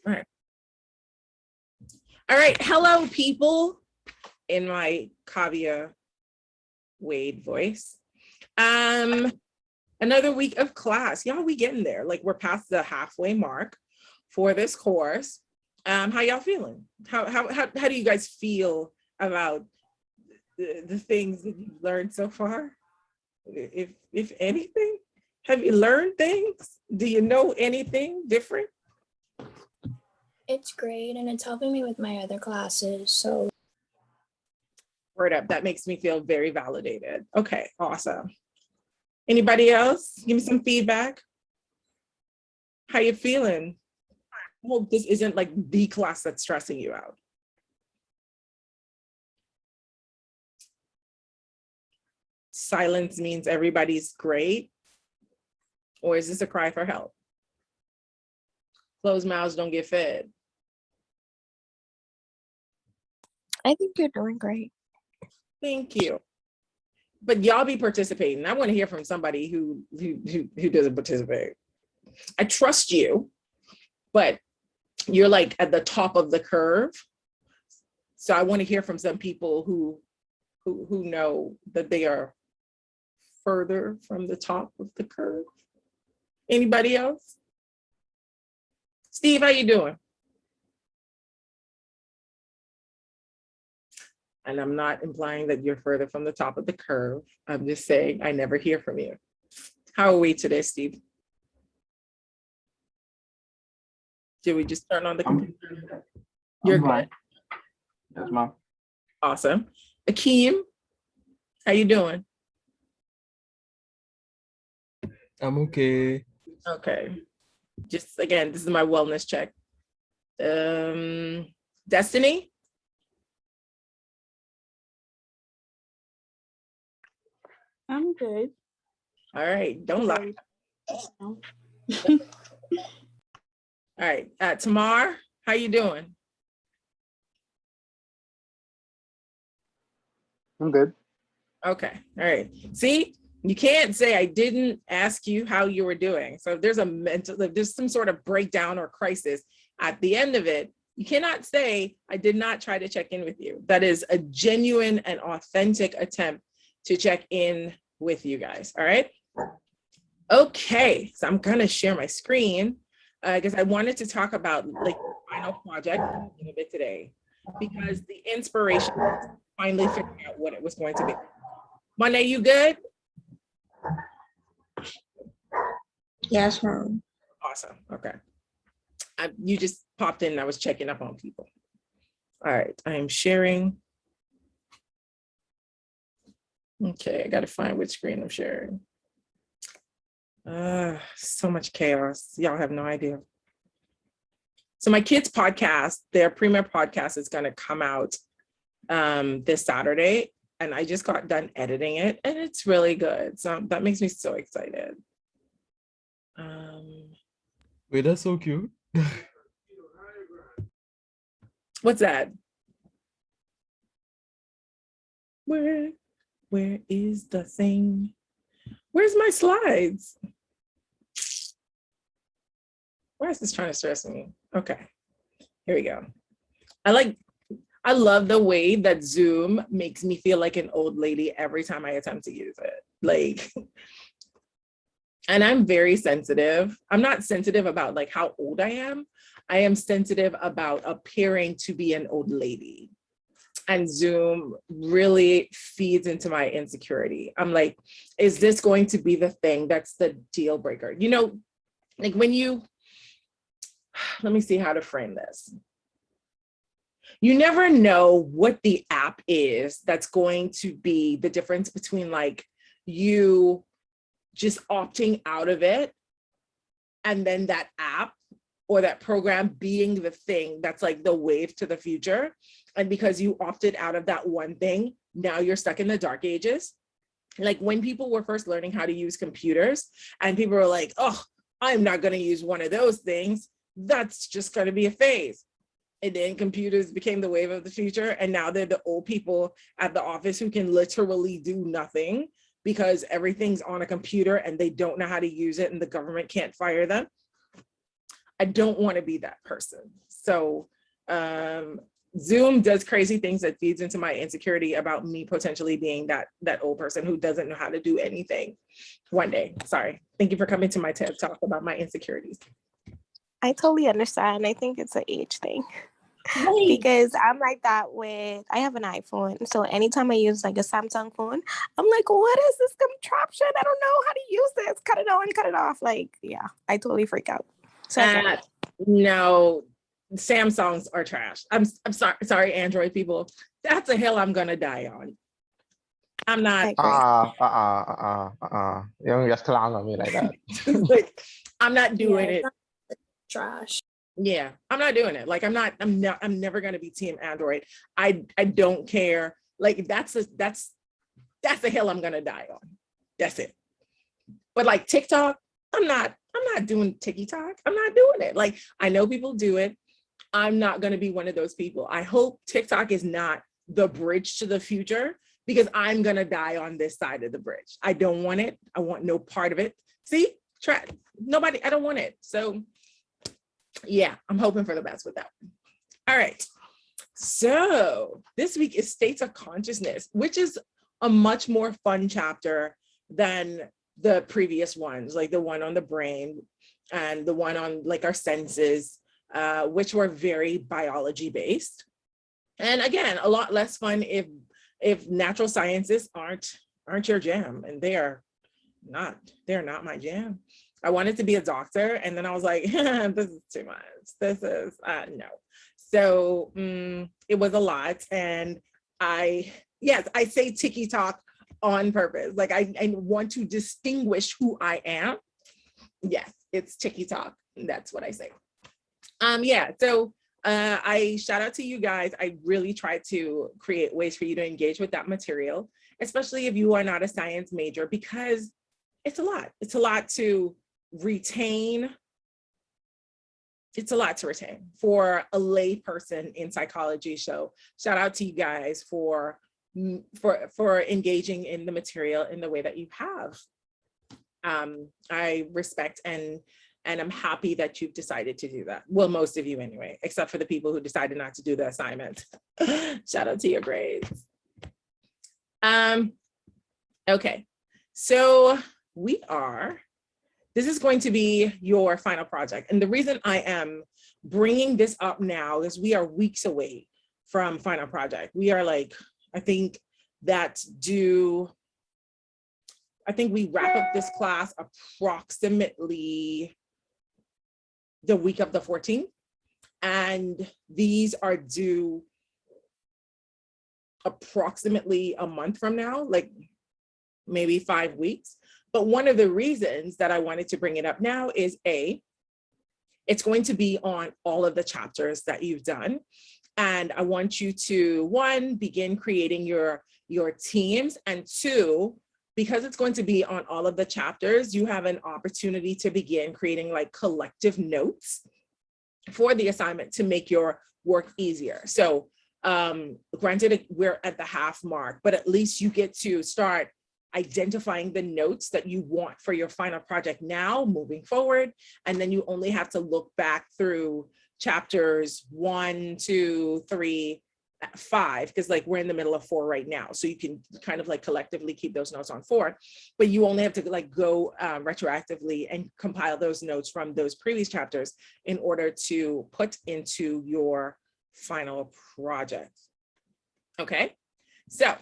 All right. All right. Hello, people, in my Kavia Wade voice. Another week of class. Y'all, we getting there. Like, we're past the halfway mark for this course. How y'all feeling? How do you guys feel about the things that you've learned so far? If anything, have you learned things? Do you know anything different? It's great, and it's helping me with my other classes. So, word up. That makes me feel very validated. Okay, awesome. Anybody else? Give me some feedback. How you feeling? I hope this isn't like the class that's stressing you out. Silence means everybody's great, or is this a cry for help? Closed mouths don't get fed. I think you're doing great. Thank you. But y'all be participating. I want to hear from somebody who doesn't participate. I trust you, but you're like at the top of the curve. So I want to hear from some people who know that they are further from the top of the curve. Anybody else? Steve, how you doing? And I'm not implying that you're further from the top of the curve. I'm just saying I never hear from you. How are we today, Steve? Did we just turn on the computer? You're good? Yes, ma'am. Awesome. Akeem, how you doing? I'm okay. Okay. Just again, this is my wellness check. Destiny? I'm good. All right, don't lie. All right, Tamar, how you doing? I'm good. Okay, all right. See, you can't say I didn't ask you how you were doing. So if there's there's some sort of breakdown or crisis at the end of it, you cannot say I did not try to check in with you. That is a genuine and authentic attempt to check in with you guys. All right. Okay, so I'm gonna share my screen because I wanted to talk about like the final project a little bit today, because the inspiration was finally figuring out what it was going to be. Monet, you good? Yes, ma'am. Awesome. Okay. You just popped in and I was checking up on people. All right, I am sharing. Okay, I got to find which screen I'm sharing. So much chaos. Y'all have no idea. So my kids' podcast, their premiere podcast is going to come out this Saturday, and I just got done editing it, and it's really good. So that makes me so excited. Wait, that's so cute. What's that? Where is the thing? Where's my slides? Why is this trying to stress me? Okay, here we go. I love the way that Zoom makes me feel like an old lady every time I attempt to use it. Like, and I'm very sensitive. I'm not sensitive about like how old I am. I am sensitive about appearing to be an old lady. And Zoom really feeds into my insecurity. I'm like, is this going to be the thing that's the deal breaker? You know, like when you, let me see how to frame this. You never know what the app is that's going to be the difference between like you just opting out of it and then that app or that program being the thing that's like the wave to the future. And because you opted out of that one thing, now you're stuck in the dark ages. Like when people were first learning how to use computers and people were like, oh, I'm not going to use one of those things. That's just going to be a phase. And then computers became the wave of the future. And now they're the old people at the office who can literally do nothing because everything's on a computer and they don't know how to use it and the government can't fire them. I don't want to be that person. So Zoom does crazy things that feeds into my insecurity about me potentially being that old person who doesn't know how to do anything one day. Sorry. Thank you for coming to my TED Talk about my insecurities. I totally understand. I think it's an age thing. Right. Because I'm like that with, I have an iPhone. So anytime I use like a Samsung phone, I'm like, what is this contraption? I don't know how to use this. Cut it on, cut it off. Like, yeah, I totally freak out. So I get it. No, Samsungs are trash. I'm sorry, Android people. That's a hill I'm gonna die on. I'm not. Yung just clown on me like that. Like, I'm not doing Yeah, it. Trash. Yeah, I'm not doing it. Like, I'm never gonna be team Android. I don't care. Like, that's a hill I'm gonna die on. That's it. But like TikTok, I'm not doing TikTok. I'm not doing it. Like, I know people do it. I'm not gonna be one of those people. I hope TikTok is not the bridge to the future, because I'm gonna die on this side of the bridge. I don't want it. I want no part of it. See, nobody, I don't want it. So yeah, I'm hoping for the best with that one. All right. So this week is states of consciousness, which is a much more fun chapter than the previous ones, like the one on the brain and the one on like our senses, which were very biology based. And again, a lot less fun if natural sciences aren't your jam, and they're not my jam. I wanted to be a doctor, and then I was like, this is too much. This is no. So it was a lot, and I say TikTok on purpose. Like I want to distinguish who I am. Yes, it's TikTok. That's what I say. So I shout out to you guys. I really try to create ways for you to engage with that material, especially if you are not a science major, because it's a lot. It's a lot to retain. It's a lot to retain for a lay person in psychology. So shout out to you guys for engaging in the material in the way that you have. I respect and I'm happy that you've decided to do that. Well, most of you anyway, except for the people who decided not to do the assignment. Shout out to your grades. Okay, so this is going to be your final project. And the reason I am bringing this up now is we are weeks away from final project. We are like, I think we wrap up this class approximately the week of the 14th. And these are due approximately a month from now, like maybe 5 weeks. But one of the reasons that I wanted to bring it up now is it's going to be on all of the chapters that you've done. And I want you to, one, begin creating your teams, and two, because it's going to be on all of the chapters, you have an opportunity to begin creating like collective notes for the assignment to make your work easier. So granted, we're at the half mark, but at least you get to start identifying the notes that you want for your final project now moving forward. And then you only have to look back through chapters 1, 2, 3, 5, because like we're in the middle of 4 right now. So you can kind of like collectively keep those notes on 4, but you only have to like go retroactively and compile those notes from those previous chapters in order to put into your final project. Okay, so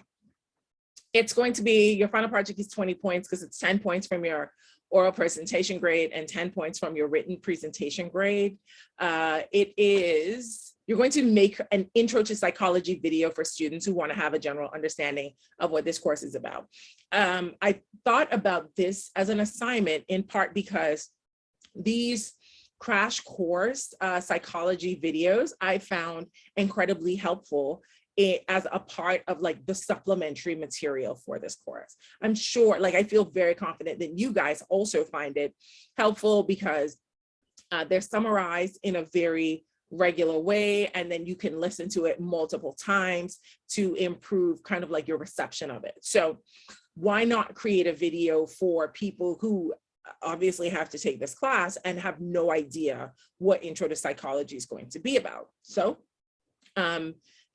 it's going to be, your final project is 20 points because it's 10 points from your oral presentation grade and 10 points from your written presentation grade. You're going to make an intro to psychology video for students who want to have a general understanding of what this course is about. I thought about this as an assignment in part because these crash course psychology videos I found incredibly helpful as a part of like the supplementary material for this course. I'm sure, like I feel very confident that you guys also find it helpful because they're summarized in a very regular way, and then you can listen to it multiple times to improve kind of like your reception of it. So why not create a video for people who obviously have to take this class and have no idea what intro to psychology is going to be about. So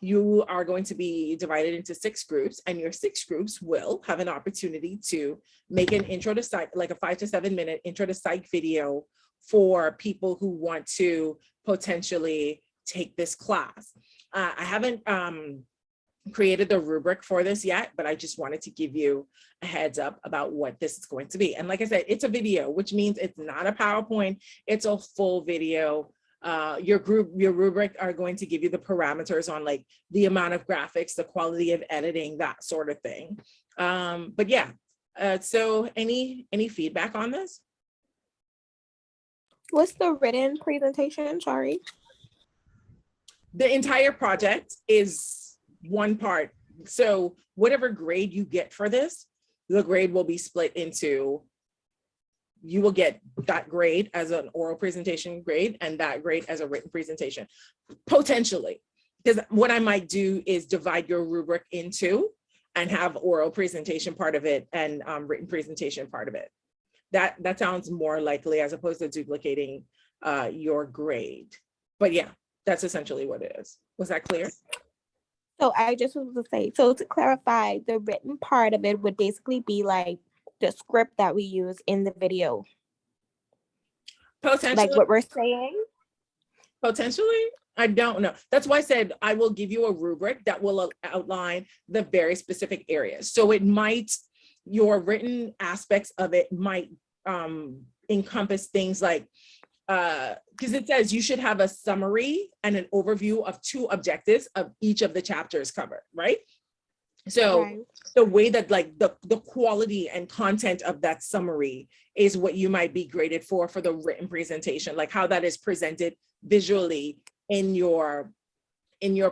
you are going to be divided into 6 groups, and your 6 groups will have an opportunity to make an intro to psych, like a 5 to 7 minute intro to psych video for people who want to potentially take this class. I haven't created the rubric for this yet, but I just wanted to give you a heads up about what this is going to be. And like I said, it's a video, which means it's not a PowerPoint, it's a full video. Your rubric are going to give you the parameters on like the amount of graphics, the quality of editing, that sort of thing. But yeah, so any feedback on this? What's the written presentation? Sorry. The entire project is one part. So whatever grade you get for this, the grade will be split into, you will get that grade as an oral presentation grade and that grade as a written presentation, potentially. Because what I might do is divide your rubric into and have oral presentation part of it and written presentation part of it. That sounds more likely as opposed to duplicating your grade. But yeah, that's essentially what it is. Was that clear? So I just wanted to say, so to clarify, the written part of it would basically be like the script that we use in the video. Potentially. Like what we're saying? Potentially, I don't know. That's why I said I will give you a rubric that will outline the very specific areas. So it might, your written aspects of it might encompass things like, because it says you should have a summary and an overview of 2 objectives of each of the chapters covered, right? So Right. the way that like the quality and content of that summary is what you might be graded for the written presentation, like how that is presented visually in your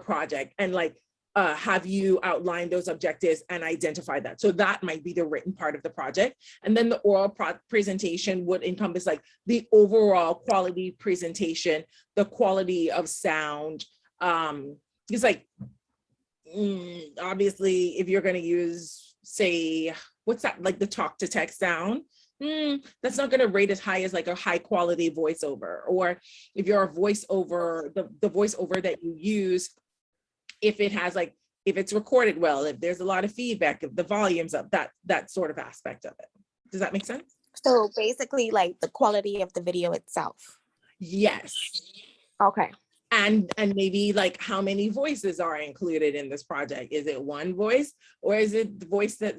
project, and like have you outline those objectives and identify that. So that might be the written part of the project. And then the oral presentation would encompass like the overall quality presentation, the quality of sound. It's like, obviously, if you're going to use, say, what's that, like the talk to text sound, that's not going to rate as high as like a high quality voiceover. Or if you're a voiceover, the voiceover that you use, if it has like, if it's recorded well, if there's a lot of feedback, if the volume's up, that sort of aspect of it. Does that make sense? So basically like the quality of the video itself. Yes. Okay. And maybe like how many voices are included in this project? Is it one voice, or is it the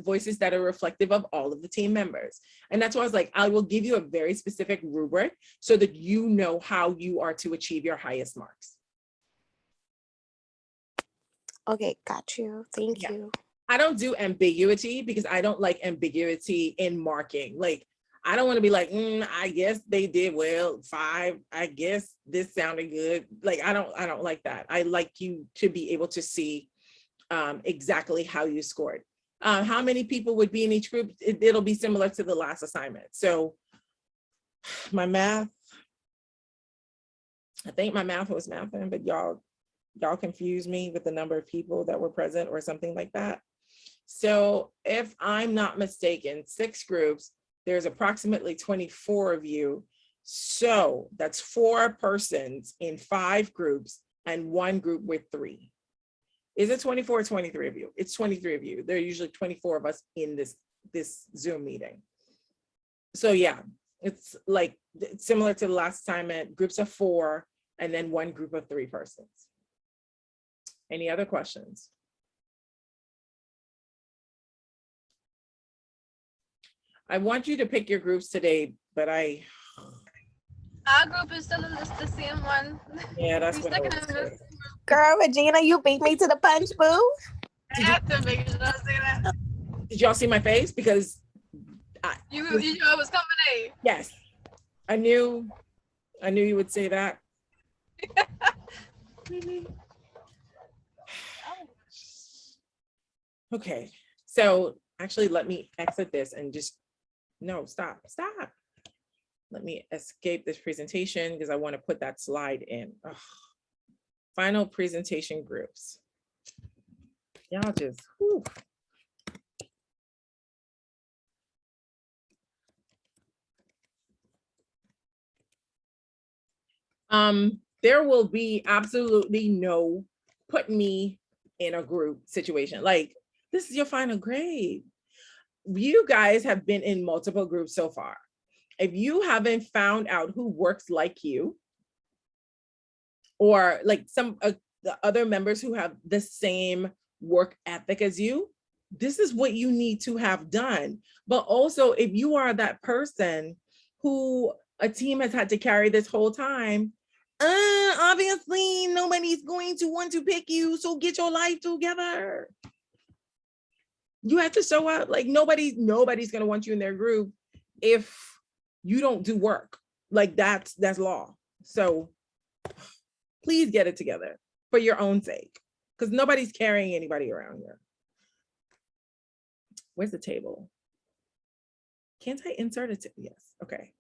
voices that are reflective of all of the team members? And that's why I was like, I will give you a very specific rubric so that you know how you are to achieve your highest marks. Okay, got you. Thank you. I don't do ambiguity because I don't like ambiguity in marking. Like, I don't want to be like, I guess they did well, 5. I guess this sounded good. Like, I don't like that. I like you to be able to see exactly how you scored. How many people would be in each group? It'll be similar to the last assignment. So my math, I think my math was mathing, but y'all confused me with the number of people that were present or something like that. So if I'm not mistaken, 6 groups, there's approximately 24 of you. So that's 4 persons in 5 groups and 1 group with 3. Is it 24 or 23 of you? It's 23 of you. There are usually 24 of us in this Zoom meeting. So yeah, it's like similar to the last assignment, groups of 4 and then 1 group of 3 persons. Any other questions? I want you to pick your groups today, but our group is still in the same one. Yeah, that's We what stuck I in was this. saying. Girl, Regina, you beat me to the punch, boo. I have to make sure I say that. Did y'all see my face? Because You knew I was coming, eh? yes, I knew you would say that. Okay, so actually let me exit this and just, no, stop. Let me escape this presentation because I want to put that slide in. Ugh. Final presentation groups. Y'all just, whew. There will be absolutely no put me in a group situation. Like, this is your final grade. You guys have been in multiple groups so far. If you haven't found out who works like you, or like some of the other members who have the same work ethic as you, this is what you need to have done. But also, if you are that person who a team has had to carry this whole time, obviously nobody's going to want to pick you, so get your life together. You have to show up. Like, nobody's going to want you in their group if you don't do work. Like, that's law. So please get it together for your own sake, because nobody's carrying anybody around here. Where's the table? Can't I insert it? Yes. Okay.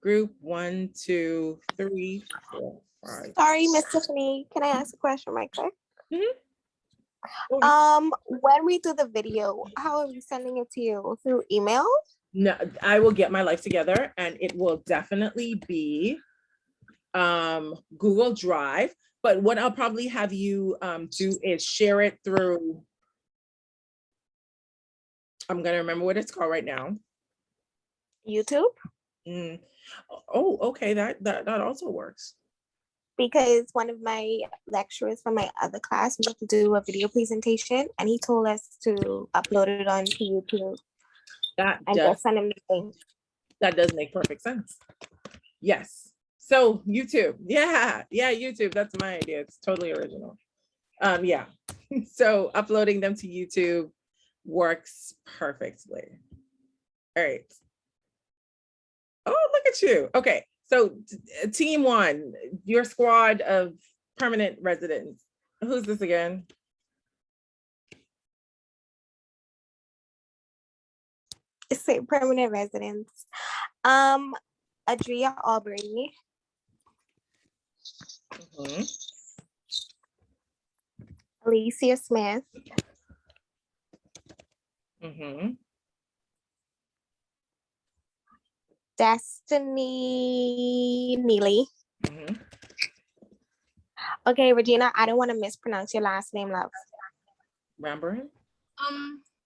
Group 1, 2, 3, 4, 5. Sorry, Miss Tiffany. Can I ask a question right quick? Mm-hmm. When we do the video, how are we sending it to you? Through email? No, I will get my life together, and it will definitely be Google Drive. But what I'll probably have you do is share it through, I'm gonna remember what it's called right now. YouTube? Oh, okay, that also works. Because one of my lecturers from my other class, we had to do a video presentation, and he told us to upload it onto YouTube. That and just send him the link. That does make perfect sense. Yes. So YouTube, yeah, YouTube. That's my idea. It's totally original. Yeah. So uploading them to YouTube works perfectly. All right. Oh, look at you. Okay. So team 1, your squad of permanent residents. Who's this again? Say permanent residents. Adria Aubrey. Mm-hmm. Alicia Smith. Mm-hmm. Destiny Neely. Mm-hmm. Okay, Regina, I don't want to mispronounce your last name, love. Rambaran?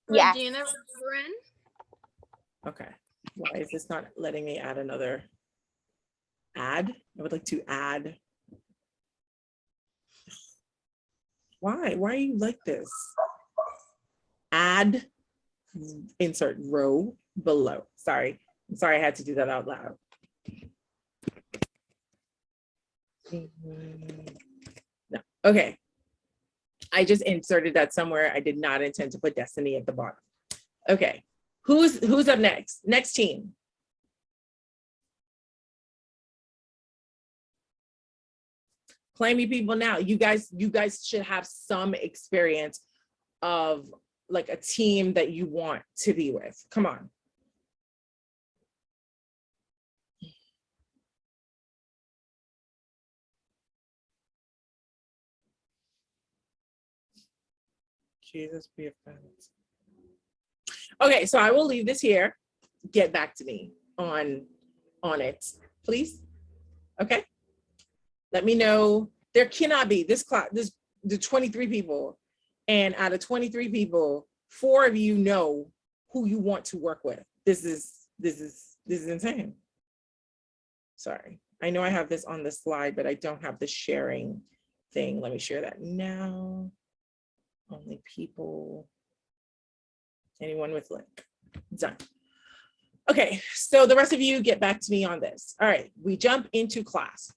Yes. Regina Rambaran. Okay. Why is this not letting me add another add? I would like to add. Why are you like this? Add, insert row below. Sorry. I'm sorry I had to do that out loud. No. Okay. I just inserted that somewhere. I did not intend to put Destiny at the bottom. Okay. Who's up next? Next team. Claim me people now. You guys should have some experience of like a team that you want to be with. Come on. Jesus be offended. Okay, so I will leave this here. Get back to me on it, please. Okay. Let me know. There cannot be the 23 people, and out of 23 people, 4 of you know who you want to work with. This is insane. Sorry, I know I have this on the slide, but I don't have the sharing thing. Let me share that now. Only people. Anyone with link. Done. Okay, so the rest of you get back to me on this. All right, we jump into class.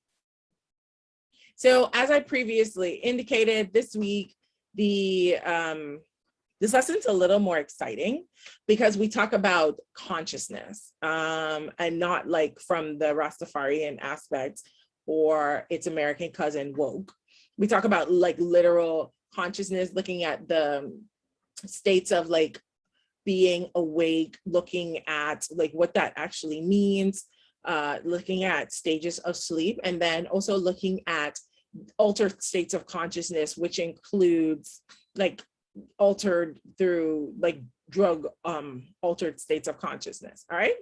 So as I previously indicated, this week, this lesson's a little more exciting because we talk about consciousness and not like from the Rastafarian aspect or its American cousin woke. We talk about like literal consciousness, looking at the states of like being awake, looking at like what that actually means, looking at stages of sleep, and then also looking at altered states of consciousness, which includes like altered through like drug altered states of consciousness. All right.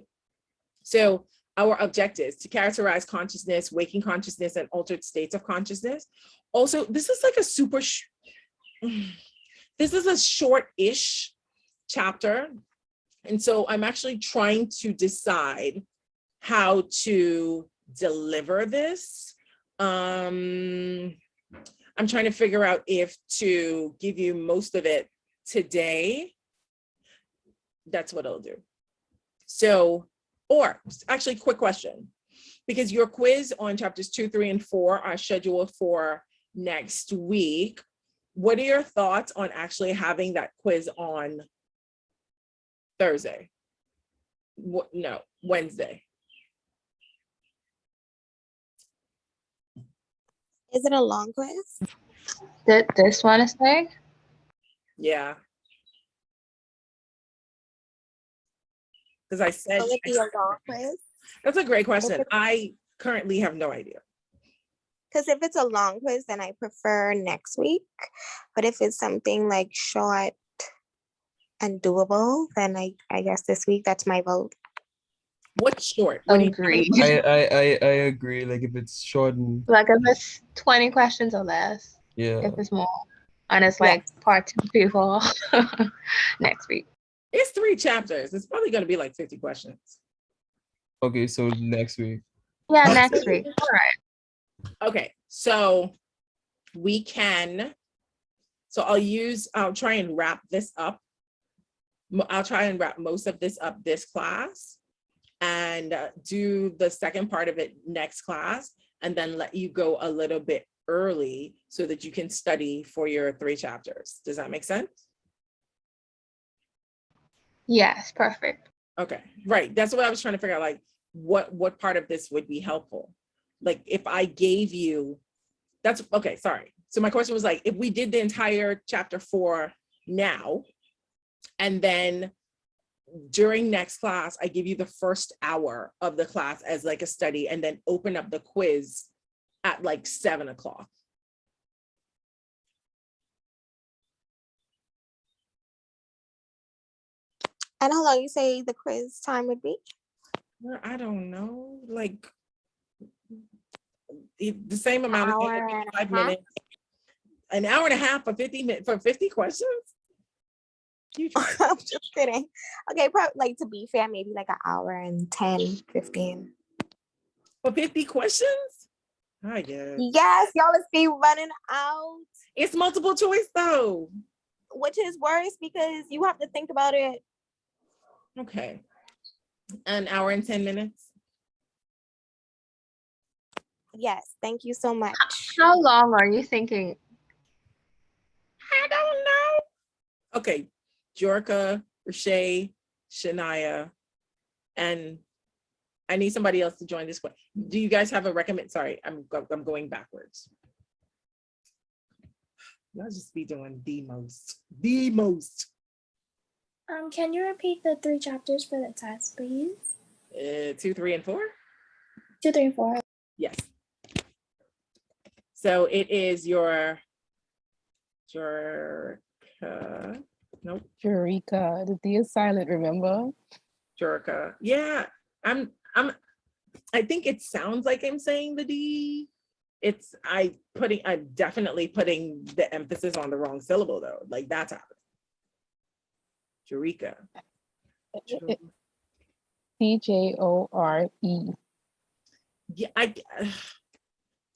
So our objectives to characterize consciousness, waking consciousness, and altered states of consciousness. Also, this is like a this is a short-ish chapter. And so I'm actually trying to decide how to deliver this. I'm trying to figure out if to give you most of it today. That's what I'll do. So, or actually, quick question, because your quiz on chapters 2, 3, and 4 are scheduled for next week. What are your thoughts on actually having that quiz on Thursday? No, Wednesday. Is it a long quiz? This one is big? Yeah. Because I said, Will it be a long quiz? that's a great question. I currently have no idea. Because if it's a long quiz, then I prefer next week. But if it's something like short and doable, then I guess this week, that's my vote. What's short? What do you Agreed. I agree. Like if it's short and Like if it's 20 questions or less, yeah. if it's more. And it's like part 2 people next week. It's 3 chapters. It's probably going to be like 50 questions. Okay, so next week. Yeah, next week. All right. Okay, so we can, so I'll try and wrap this up. I'll try and wrap most of this up this class and do the second part of it next class, and then let you go a little bit early so that you can study for your 3 chapters. Does that make sense? Yes, perfect. Okay, right. That's what I was trying to figure out, like what part of this would be helpful. Like if I gave you, that's okay, sorry. So my question was like, if we did the entire chapter 4 now, and then during next class, I give you the first hour of the class as like a study, and then open up the quiz at like 7 o'clock. And how long you say the quiz time would be? Well, I don't know, like the same amount of Hour time, and a 5 half? minutes, an hour and a half for 50 minutes for 50 questions. You try. I'm just kidding. Okay, probably like to be fair, maybe like an hour and 10, 15. For 50 questions? I guess. Yes, y'all is be running out, It's multiple choice though. which is worse because you have to think about it. Okay. An hour and 10 minutes. Yes, thank you so much. How long are you thinking? I don't know. Okay. Jorka, Rashay, Shania, and I need somebody else to join this one. Do you guys have a recommend? Sorry, I'm going backwards. Y'all just be doing the most. Can you repeat the 3 chapters for the test, please? 2, 3, and 4? 2, 3, and 4. Yes. So it is your nope. Eureka. The D is silent, remember? Jorka. Yeah, I think it sounds like I'm saying the D. I'm definitely putting the emphasis on the wrong syllable though. Like that's happening. Eureka. DJORE. Yeah,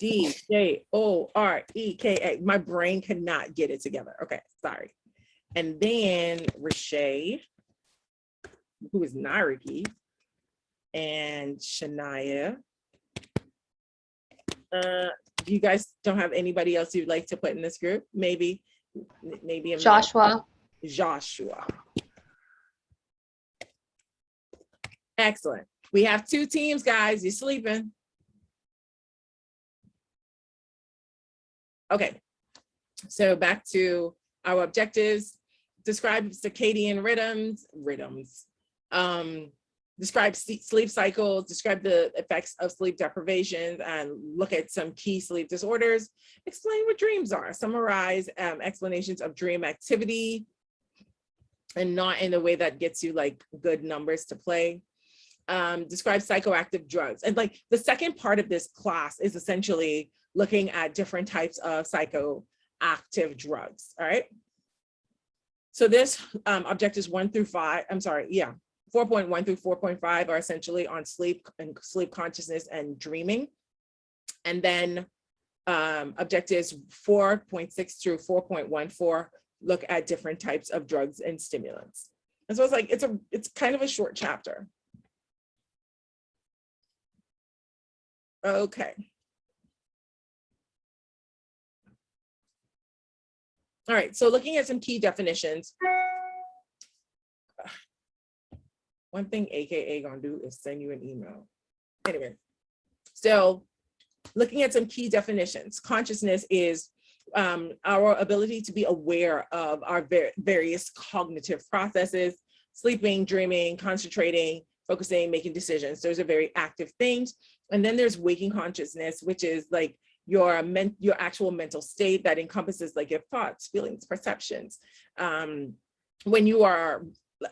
DJOREKA. My brain could not get it together. Okay, sorry. And then Rashay, who is Nariki, and Shania. You guys don't have anybody else you'd like to put in this group? Maybe Joshua. Joshua. Excellent. We have 2 teams, guys. You're sleeping. Okay. So back to our objectives. Describe circadian rhythms. Describe sleep cycles, describe the effects of sleep deprivation, and look at some key sleep disorders. Explain what dreams are. Summarize explanations of dream activity, and not in a way that gets you like good numbers to play. describes psychoactive drugs. And like the second part of this class is essentially looking at different types of psychoactive drugs, all right? So this objectives 1 through 5, 4.1 through 4.5 are essentially on sleep and sleep consciousness and dreaming. And then objectives 4.6 through 4.14 look at different types of drugs and stimulants. And so it's like, it's kind of a short chapter. Okay. All right, so looking at some key definitions. One thing AKA gonna do is send you an email. Anyway, so looking at some key definitions. Consciousness is our ability to be aware of our various cognitive processes, sleeping, dreaming, concentrating, focusing, making decisions. Those are very active things. And then there's waking consciousness, which is like your actual mental state that encompasses like your thoughts, feelings, perceptions. When you are,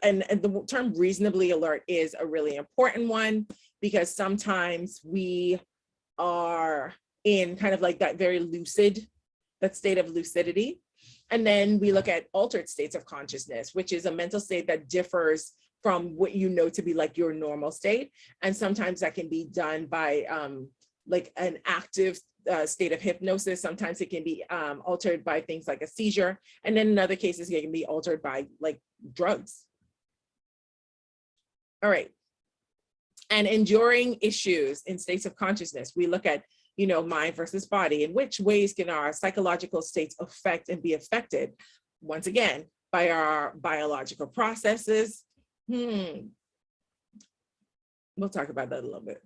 and the term reasonably alert is a really important one, because sometimes we are in kind of like that very lucid, that state of lucidity. And then we look at altered states of consciousness, which is a mental state that differs from what you know to be like your normal state. And sometimes that can be done by like an active state of hypnosis. Sometimes it can be altered by things like a seizure. And then in other cases, it can be altered by like drugs. All right. And enduring issues in states of consciousness. We look at, you know, mind versus body. In which ways can our psychological states affect and be affected, once again, by our biological processes? We'll talk about that a little bit.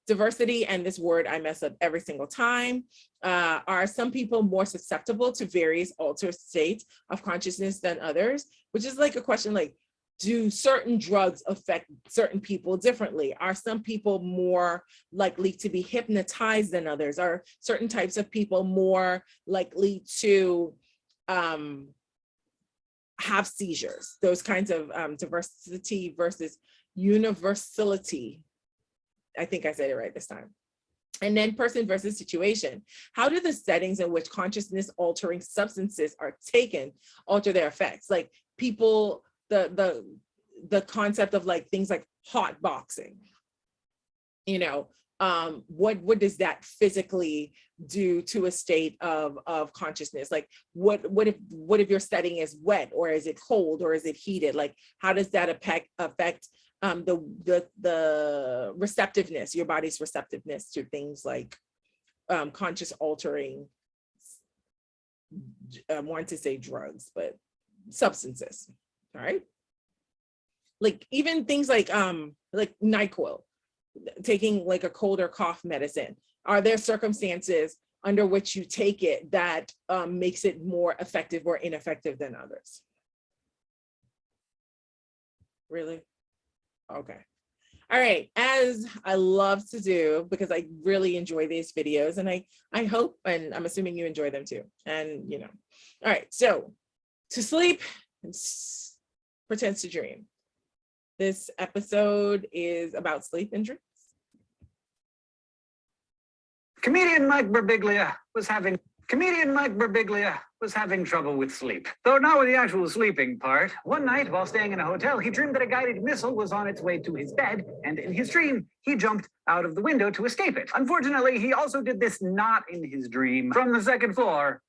Diversity, and this word I mess up every single time. Are some people more susceptible to various altered states of consciousness than others? Which is like a question like, do certain drugs affect certain people differently? Are some people more likely to be hypnotized than others? Are certain types of people more likely to have seizures? Those kinds of diversity versus universality. I think I said it right this time. And then person versus situation. How do the settings in which consciousness altering substances are taken alter their effects? Like people, the concept of like things like hot boxing, you know, what does that physically do to a state of consciousness? Like what if your setting is wet, or is it cold, or is it heated? Like how does that affect the receptiveness, your body's receptiveness to things like conscious altering, I want to say drugs, but substances, all right? Like even things like NyQuil, taking like a cold or cough medicine. Are there circumstances under which you take it that makes it more effective or ineffective than others? Really? Okay. All right, as I love to do, because I really enjoy these videos, and I hope, and I'm assuming you enjoy them too. And you know, all right, so to sleep pretends to dream. This episode is about sleep and dreams. Comedian Mike Birbiglia was having trouble with sleep. Though not with the actual sleeping part. One night, while staying in a hotel, he dreamed that a guided missile was on its way to his bed, and in his dream, he jumped out of the window to escape it. Unfortunately, he also did this not in his dream, from the second floor,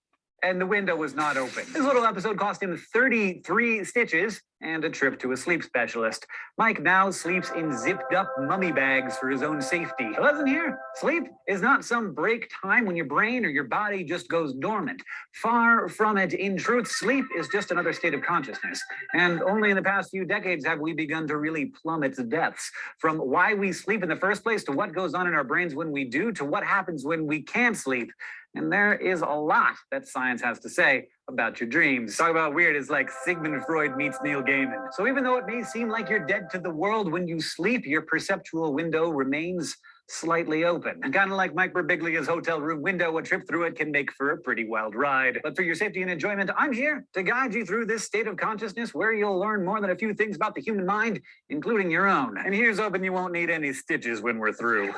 and the window was not open. This little episode cost him 33 stitches and a trip to a sleep specialist. Mike now sleeps in zipped up mummy bags for his own safety. Lesson here, sleep is not some break time when your brain or your body just goes dormant. Far from it. In truth, sleep is just another state of consciousness. And only in the past few decades have we begun to really plumb its depths. From why we sleep in the first place, to what goes on in our brains when we do, to what happens when we can't sleep. And there is a lot that science has to say about your dreams. Talk about weird, it's like Sigmund Freud meets Neil Gaiman. So even though it may seem like you're dead to the world when you sleep, your perceptual window remains slightly open. And kind of like Mike Birbiglia's hotel room window, a trip through it can make for a pretty wild ride. But for your safety and enjoyment, I'm here to guide you through this state of consciousness where you'll learn more than a few things about the human mind, including your own. And here's hoping you won't need any stitches when we're through.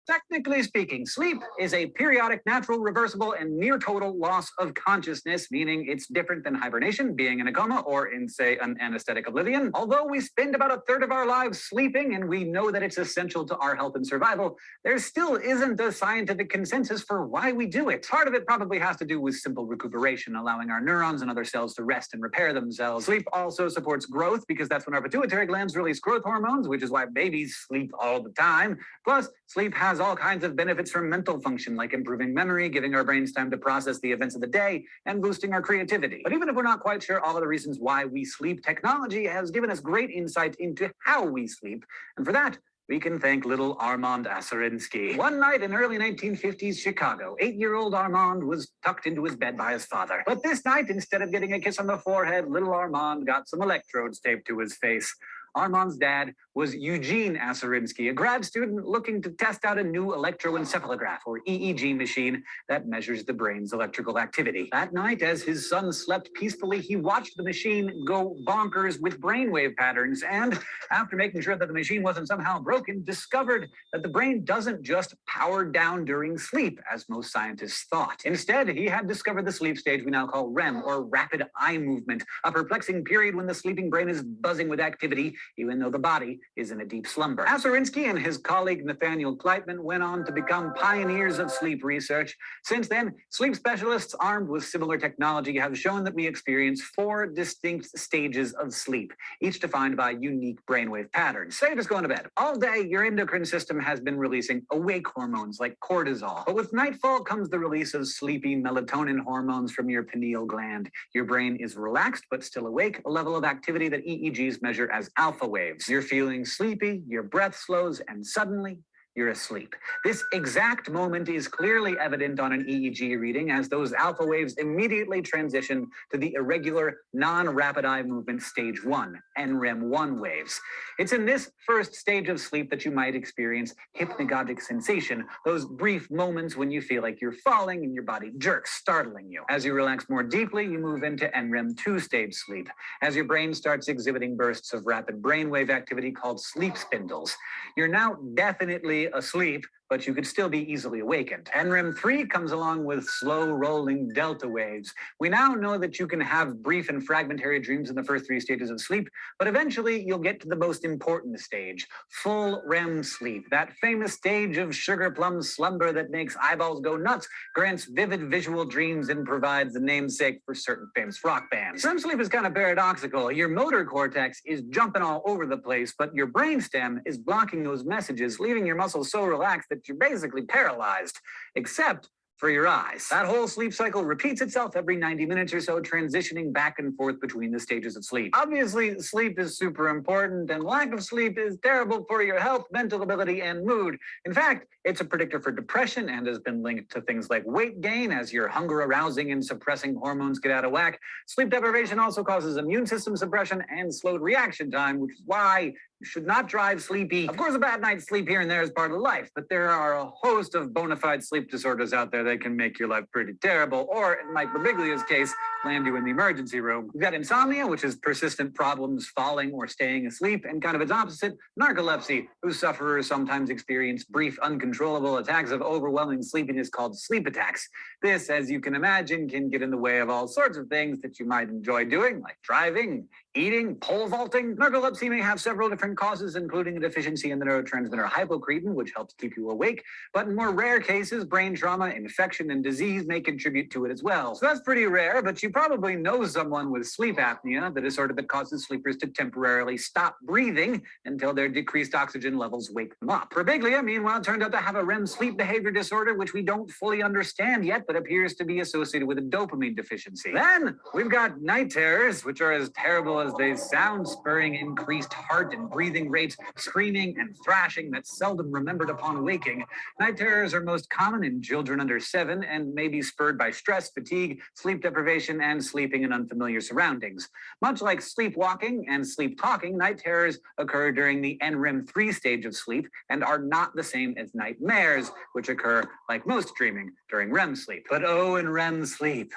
Technically speaking, sleep is a periodic, natural, reversible, and near total loss of consciousness, meaning it's different than hibernation, being in a coma, or in, say, an anesthetic oblivion. Although we spend about a third of our lives sleeping, and we know that it's essential to our health and survival, there still isn't a scientific consensus for why we do it. Part of it probably has to do with simple recuperation, allowing our neurons and other cells to rest and repair themselves. Sleep also supports growth, because that's when our pituitary glands release growth hormones, which is why babies sleep all the time. Plus, sleep has all kinds of benefits for mental function, like improving memory, giving our brains time to process the events of the day, and boosting our creativity. But even if we're not quite sure all of the reasons why we sleep, technology has given us great insight into how we sleep. And for that, we can thank little Armand Asarinsky. One night in early 1950s Chicago, 8-year-old Armand was tucked into his bed by his father. But this night, instead of getting a kiss on the forehead, little Armand got some electrodes taped to his face. Armand's dad was Eugene Asarinsky, a grad student looking to test out a new electroencephalograph, or EEG machine, that measures the brain's electrical activity. That night, as his son slept peacefully, he watched the machine go bonkers with brainwave patterns, and after making sure that the machine wasn't somehow broken, discovered that the brain doesn't just power down during sleep, as most scientists thought. Instead, he had discovered the sleep stage we now call REM, or rapid eye movement, a perplexing period when the sleeping brain is buzzing with activity, even though the body is in a deep slumber. Asarinsky and his colleague Nathaniel Kleitman went on to become pioneers of sleep research. Since then, sleep specialists armed with similar technology have shown that we experience 4 distinct stages of sleep, each defined by unique brainwave patterns. Say you're just going to bed. All day, your endocrine system has been releasing awake hormones like cortisol. But with nightfall comes the release of sleepy melatonin hormones from your pineal gland. Your brain is relaxed but still awake, a level of activity that EEGs measure as alpha waves. You're feeling sleepy, your breath slows, and suddenly you're asleep. This exact moment is clearly evident on an EEG reading, as those alpha waves immediately transition to the irregular, non-rapid eye movement stage 1, NREM1 waves. It's in this first stage of sleep that you might experience hypnagogic sensation, those brief moments when you feel like you're falling and your body jerks, startling you. As you relax more deeply, you move into NREM2 stage sleep, as your brain starts exhibiting bursts of rapid brainwave activity called sleep spindles. You're now definitely asleep, but you could still be easily awakened. NREM3 comes along with slow rolling delta waves. We now know that you can have brief and fragmentary dreams in the first 3 stages of sleep, but eventually you'll get to the most important stage, full REM sleep. That famous stage of sugar plum slumber that makes eyeballs go nuts, grants vivid visual dreams, and provides the namesake for certain famous rock bands. REM sleep is kind of paradoxical. Your motor cortex is jumping all over the place, but your brainstem is blocking those messages, leaving your muscles so relaxed that you're basically paralyzed, except for your eyes. That whole sleep cycle repeats itself every 90 minutes or so, transitioning back and forth between the stages of sleep. Obviously, sleep is super important, and lack of sleep is terrible for your health, mental ability, and mood. In fact, it's a predictor for depression and has been linked to things like weight gain as your hunger-arousing and suppressing hormones get out of whack. Sleep deprivation also causes immune system suppression and slowed reaction time, which is why you should not drive sleepy. Of course, a bad night's sleep here and there is part of life, but there are a host of bona fide sleep disorders out there that can make your life pretty terrible, or in Mike Birbiglia's case, land you in the emergency room. We've got insomnia, which is persistent problems falling or staying asleep, and kind of its opposite, narcolepsy, whose sufferers sometimes experience brief, uncontrollable attacks of overwhelming sleepiness called sleep attacks. This, as you can imagine, can get in the way of all sorts of things that you might enjoy doing, like driving, eating, pole vaulting. Narcolepsy may have several different causes, including a deficiency in the neurotransmitter hypocretin, which helps keep you awake. But in more rare cases, brain trauma, infection, and disease may contribute to it as well. So that's pretty rare, but you probably know someone with sleep apnea, the disorder that causes sleepers to temporarily stop breathing until their decreased oxygen levels wake them up. Birbiglia, meanwhile, turned out to have a REM sleep behavior disorder, which we don't fully understand yet, but appears to be associated with a dopamine deficiency. Then we've got night terrors, which are as terrible because they sound spurring increased heart and breathing rates, screaming and thrashing that's seldom remembered upon waking. Night terrors are most common in children under 7 and may be spurred by stress, fatigue, sleep deprivation, and sleeping in unfamiliar surroundings. Much like sleepwalking and sleep talking, night terrors occur during the NREM3 stage of sleep and are not the same as nightmares, which occur, like most dreaming, during REM sleep. But oh, in REM sleep,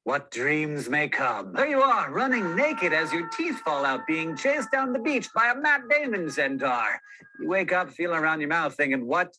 what dreams may come. There you are, running naked as your teeth fall out, being chased down the beach by a Matt Damon centaur. You wake up feeling around your mouth thinking, what?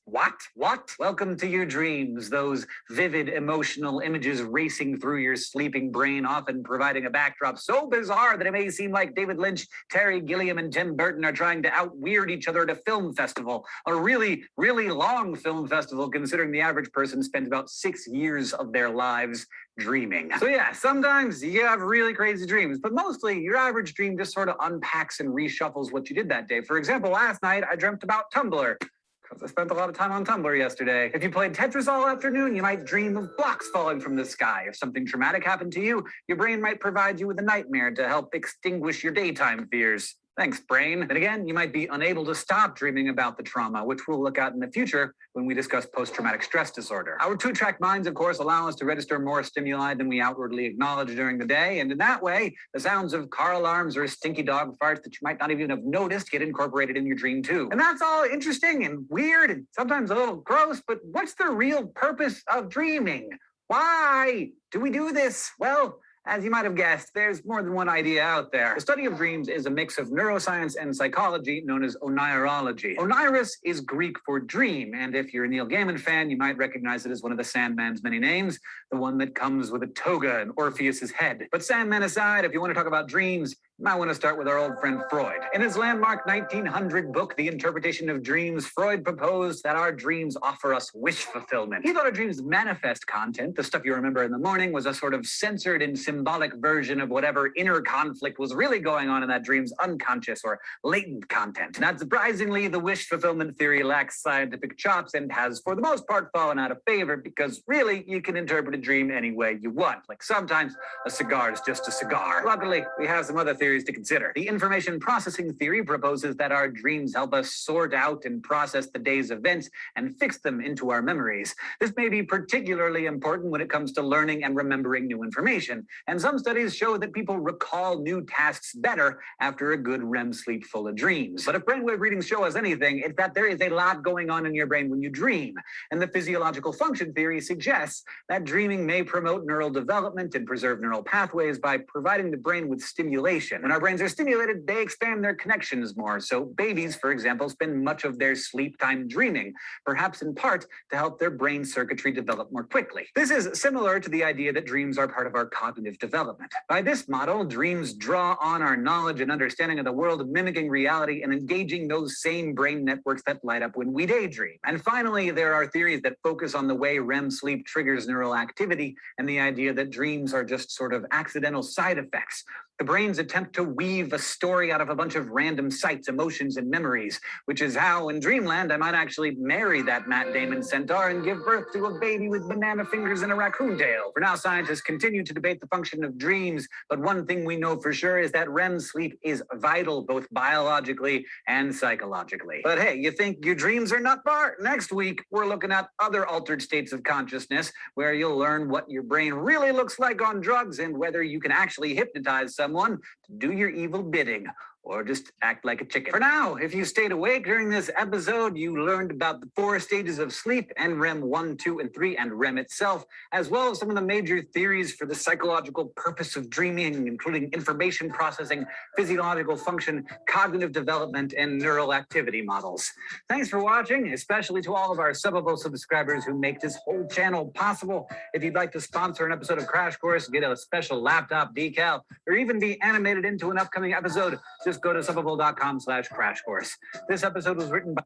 Welcome to your dreams, those vivid emotional images racing through your sleeping brain, often providing a backdrop so bizarre that it may seem like David Lynch, Terry Gilliam, and Tim Burton are trying to out-weird each other at a film festival. A really, really long film festival, considering the average person spends about 6 years of their lives dreaming. So yeah, sometimes you have really crazy dreams, but mostly your average dream just sort of unpacks and reshuffles what you did that day. For example, last night I dreamt about Tumblr, because I spent a lot of time on Tumblr yesterday. If you played Tetris all afternoon, you might dream of blocks falling from the sky. If something traumatic happened to you, your brain might provide you with a nightmare to help extinguish your daytime fears. Thanks, brain. And again, you might be unable to stop dreaming about the trauma, which we'll look at in the future when we discuss post-traumatic stress disorder. Our two-track minds, of course, allow us to register more stimuli than we outwardly acknowledge during the day. And in that way, the sounds of car alarms or stinky dog farts that you might not even have noticed get incorporated in your dream too. And that's all interesting and weird and sometimes a little gross, but what's the real purpose of dreaming? Why do we do this? Well, as you might have guessed, there's more than one idea out there. The study of dreams is a mix of neuroscience and psychology known as onirology. Oniris is Greek for dream, and if you're a Neil Gaiman fan, you might recognize it as one of the Sandman's many names, the one that comes with a toga and Orpheus's head. But Sandman aside, if you want to talk about dreams, you might want to start with our old friend Freud. In his landmark 1900 book, The Interpretation of Dreams, Freud proposed that our dreams offer us wish fulfillment. He thought a dream's manifest content, the stuff you remember in the morning, was a sort of censored and symbolic version of whatever inner conflict was really going on in that dream's unconscious or latent content. Not surprisingly, the wish fulfillment theory lacks scientific chops and has, for the most part, fallen out of favor because really, you can interpret a dream any way you want. Like sometimes a cigar is just a cigar. Luckily, we have some other theories to consider. The information processing theory proposes that our dreams help us sort out and process the day's events and fix them into our memories. This may be particularly important when it comes to learning and remembering new information. And some studies show that people recall new tasks better after a good REM sleep full of dreams. But if brainwave readings show us anything, it's that there is a lot going on in your brain when you dream. And the physiological function theory suggests that dreaming may promote neural development and preserve neural pathways by providing the brain with stimulation. When our brains are stimulated, they expand their connections more. So babies, for example, spend much of their sleep time dreaming, perhaps in part to help their brain circuitry develop more quickly. This is similar to the idea that dreams are part of our cognitive development. By this model, dreams draw on our knowledge and understanding of the world, mimicking reality and engaging those same brain networks that light up when we daydream. And finally, there are theories that focus on the way REM sleep triggers neural activity and the idea that dreams are just sort of accidental side effects. The brain's attempt to weave a story out of a bunch of random sights, emotions, and memories, which is how, in Dreamland, I might actually marry that Matt Damon centaur and give birth to a baby with banana fingers and a raccoon tail. For now, scientists continue to debate the function of dreams, but one thing we know for sure is that REM sleep is vital, both biologically and psychologically. But hey, you think your dreams are nut bar? Next week, we're looking at other altered states of consciousness, where you'll learn what your brain really looks like on drugs and whether you can actually hypnotize someone to do your evil bidding, or just act like a chicken. For now, if you stayed awake during this episode, you learned about the 4 stages of sleep, NREM 1, 2, and 3, and REM itself, as well as some of the major theories for the psychological purpose of dreaming, including information processing, physiological function, cognitive development, and neural activity models. Thanks for watching, especially to all of our Subbable subscribers who make this whole channel possible. If you'd like to sponsor an episode of Crash Course, get a special laptop decal, or even be animated into an upcoming episode, just go to subbable.com/crash course. This episode was written by...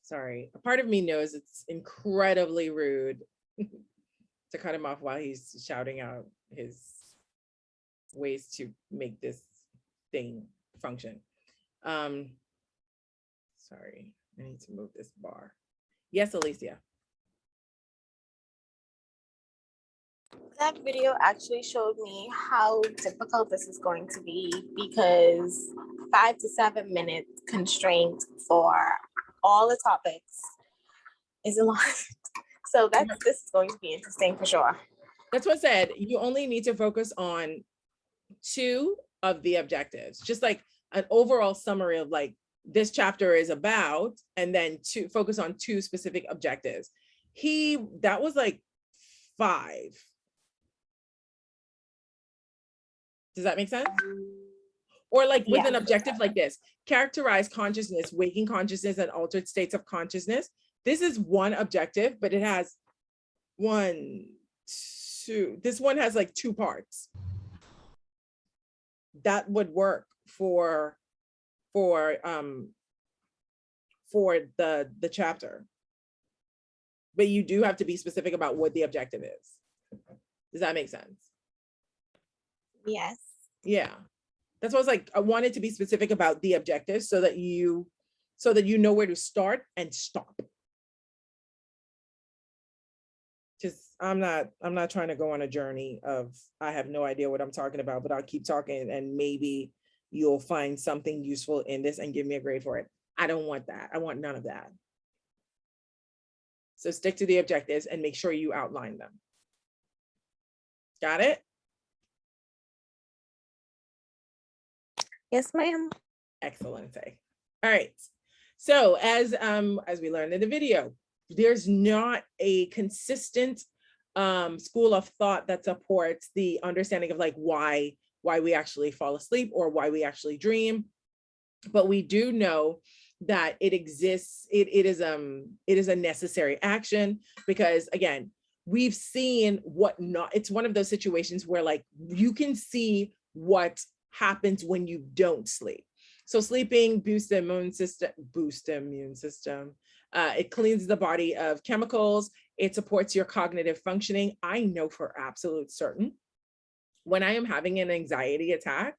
Sorry, a part of me knows it's incredibly rude to cut him off while he's shouting out his ways to make this thing function. Sorry, I need to move this bar. Yes, Alicia. That video actually showed me how difficult this is going to be because 5 to 7 minute constraint for all the topics is a lot. So this is going to be interesting for sure. That's what I said. You only need to focus on 2 of the objectives, just like an overall summary of like this chapter is about, and then focus on 2 specific objectives. That was like 5. Does that make sense? Or like with an objective like this, characterize consciousness, waking consciousness, and altered states of consciousness. This is one objective, but it has 1, 2. This one has like 2 parts. That would work for the chapter. But you do have to be specific about what the objective is. Does that make sense? Yes. Yeah. That's why I was like, I wanted to be specific about the objectives so that you know where to start and stop. Just I'm not trying to go on a journey of I have no idea what I'm talking about, but I'll keep talking and maybe you'll find something useful in this and give me a grade for it. I don't want that. I want none of that. So stick to the objectives and make sure you outline them. Got it? Yes, ma'am. Excellent. All right. So as we learned in the video, there's not a consistent school of thought that supports the understanding of like why we actually fall asleep or why we actually dream. But we do know that it exists. It is a necessary action because again, we've seen it's one of those situations where like you can see what happens when you don't sleep. So sleeping boosts the immune system. It cleans the body of chemicals. It supports your cognitive functioning. I know for absolute certain when I am having an anxiety attack,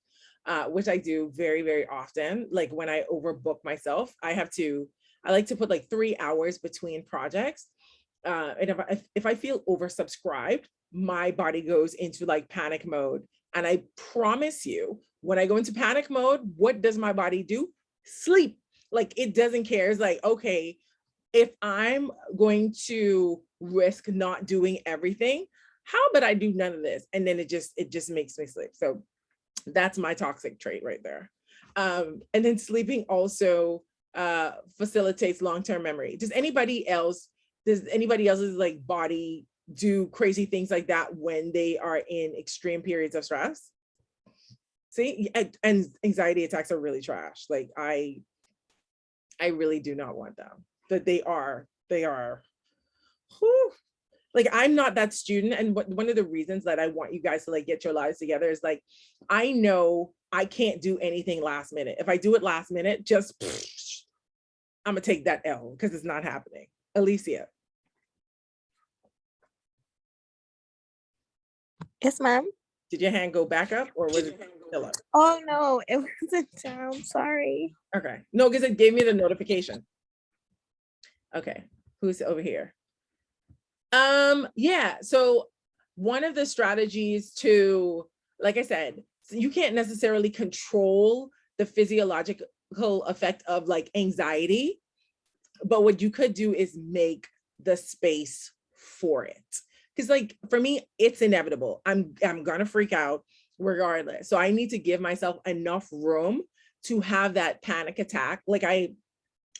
which I do very, very often, like when I overbook myself, I like to put like 3 hours between projects. And if I feel oversubscribed, my body goes into like panic mode. And I promise you, when I go into panic mode, what does my body do? Sleep. Like it doesn't care. It's like, okay, if I'm going to risk not doing everything, how about I do none of this? And then it just makes me sleep. So that's my toxic trait right there. And then sleeping also facilitates long-term memory. Does anybody else's like body do crazy things like that when they are in extreme periods of stress? See, and anxiety attacks are really trash. Like I really do not want them. But they are, whew. Like I'm not that student. And one of the reasons that I want you guys to like get your lives together is like, I know I can't do anything last minute. If I do it last minute, just I'm gonna take that L because it's not happening. Alicia. Yes, ma'am. Did your hand go back up or was it still up? Oh no, it wasn't down. Sorry. Okay. No, because it gave me the notification. Okay. Who's over here? Yeah. So one of the strategies to, like I said, you can't necessarily control the physiological effect of like anxiety, but what you could do is make the space for it. Because like for me, it's inevitable. I'm gonna freak out regardless. So I need to give myself enough room to have that panic attack. Like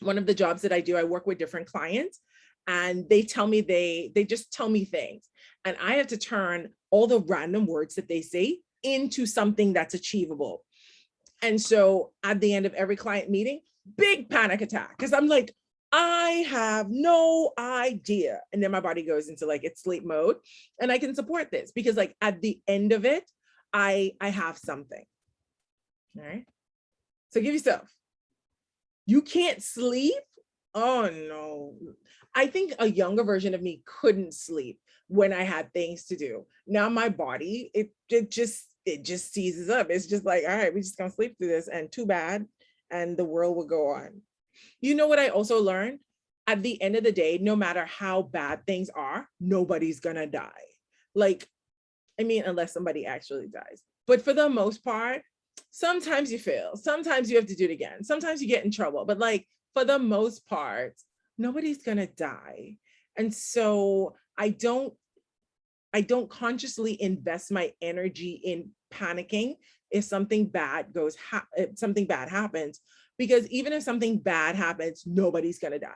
one of the jobs that I do, I work with different clients and they tell me, they just tell me things. And I have to turn all the random words that they say into something that's achievable. And so at the end of every client meeting, big panic attack. Because I'm like, I have no idea. And then my body goes into like its sleep mode. And I can support this because like at the end of it, I have something. All right. So give yourself. You can't sleep? Oh no. I think a younger version of me couldn't sleep when I had things to do. Now my body, it just seizes up. It's just like, all right, we're just gonna sleep through this and too bad. And the world will go on. You know what I also learned? At the end of the day, no matter how bad things are, nobody's gonna die. Like I mean, unless somebody actually dies. But for the most part, sometimes you fail. Sometimes you have to do it again. Sometimes you get in trouble. But like for the most part, nobody's gonna die. And so I don't consciously invest my energy in panicking if something bad if something bad happens, because even if something bad happens, nobody's gonna die.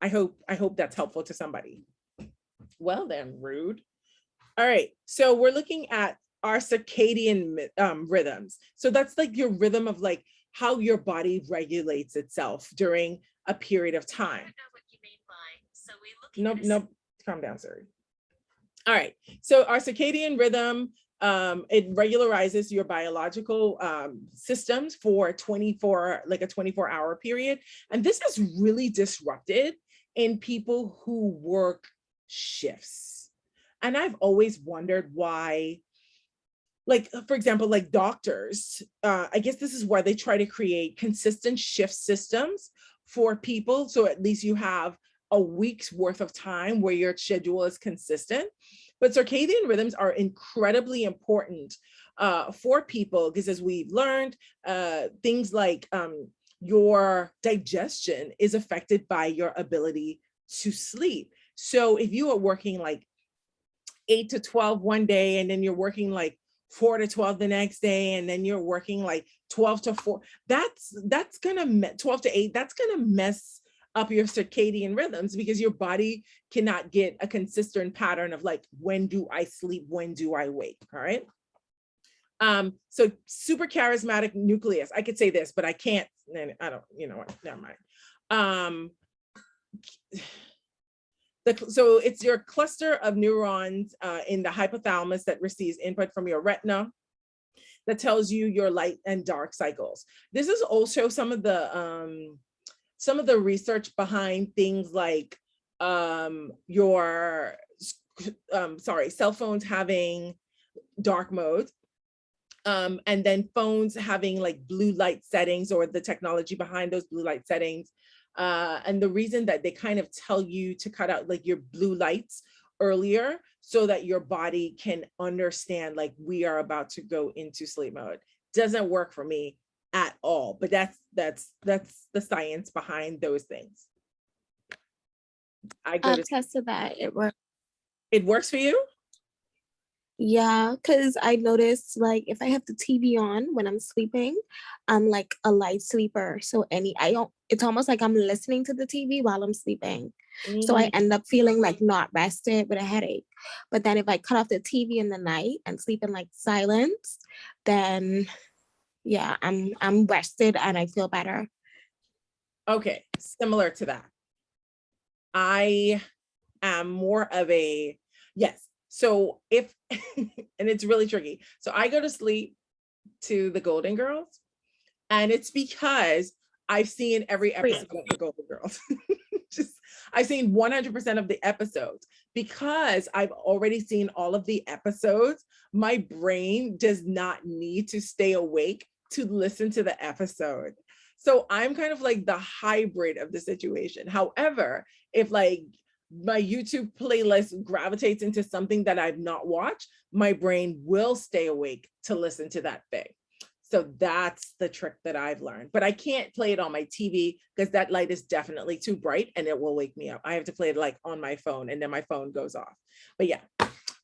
I hope that's helpful to somebody. Well then, rude. All right, so we're looking at our circadian rhythms. So that's like your rhythm of like how your body regulates itself during a period of time. Nope, calm down, sorry. All right, so our circadian rhythm, it regularizes your biological systems for a 24-hour period. And this is really disrupted in people who work shifts. And I've always wondered why, like, for example, like doctors, I guess this is why they try to create consistent shift systems for people. So at least you have a week's worth of time where your schedule is consistent. But circadian rhythms are incredibly important for people, because as we've learned, things like your digestion is affected by your ability to sleep. So if you are working like 8 to 12 one day, and then you're working like 4 to 12 the next day, and then you're working like 12 to 4, that's gonna 12 to 8, that's gonna mess up your circadian rhythms, because your body cannot get a consistent pattern of like, when do I sleep, when do I wake? All right. So super charismatic nucleus, I could say this, but I can't, I don't, you know what, never mind. So it's your cluster of neurons in the hypothalamus that receives input from your retina that tells you your light and dark cycles. This is also some of the research behind things like your cell phones having dark mode, and then phones having like blue light settings, or the technology behind those blue light settings. And the reason that they kind of tell you to cut out like your blue lights earlier, so that your body can understand like, we are about to go into sleep mode. Doesn't work for me at all, but that's the science behind those things. I go to Tested that it works. It works for you? Yeah, because I noticed like if I have the TV on when I'm sleeping, I'm like a light sleeper. So it's almost like I'm listening to the TV while I'm sleeping. So I end up feeling like not rested with a headache. But then if I cut off the TV in the night and sleep in like silence, then yeah, I'm rested and I feel better. Okay, similar to that. I am more of a, yes. So if, and it's really tricky. So I go to sleep to the Golden Girls, and it's because I've seen every episode of the Golden Girls. I've seen 100% of the episodes. Because I've already seen all of the episodes, my brain does not need to stay awake to listen to the episode. So I'm kind of like the hybrid of the situation. However, if like my YouTube playlist gravitates into something that I've not watched, my brain will stay awake to listen to that thing. So that's the trick that I've learned. But I can't play it on my TV, because that light is definitely too bright and it will wake me up. I have to play it like on my phone, and then my phone goes off. But yeah,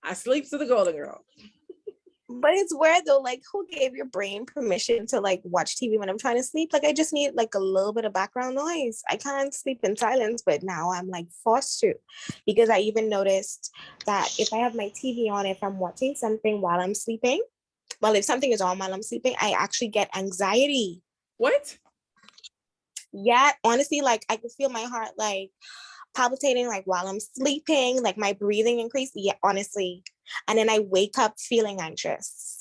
I sleep to the Golden Girl. But it's weird though, like who gave your brain permission to like watch TV when I'm trying to sleep? Like I just need like a little bit of background noise. I can't sleep in silence, but now I'm like forced to, because I even noticed that if I have my TV on, if I'm watching something while I'm sleeping, well, if something is on while I'm sleeping, I actually get anxiety. What? Yeah, honestly, like I could feel my heart like palpitating like while I'm sleeping, like my breathing increased. Yeah, honestly. And then I wake up feeling anxious.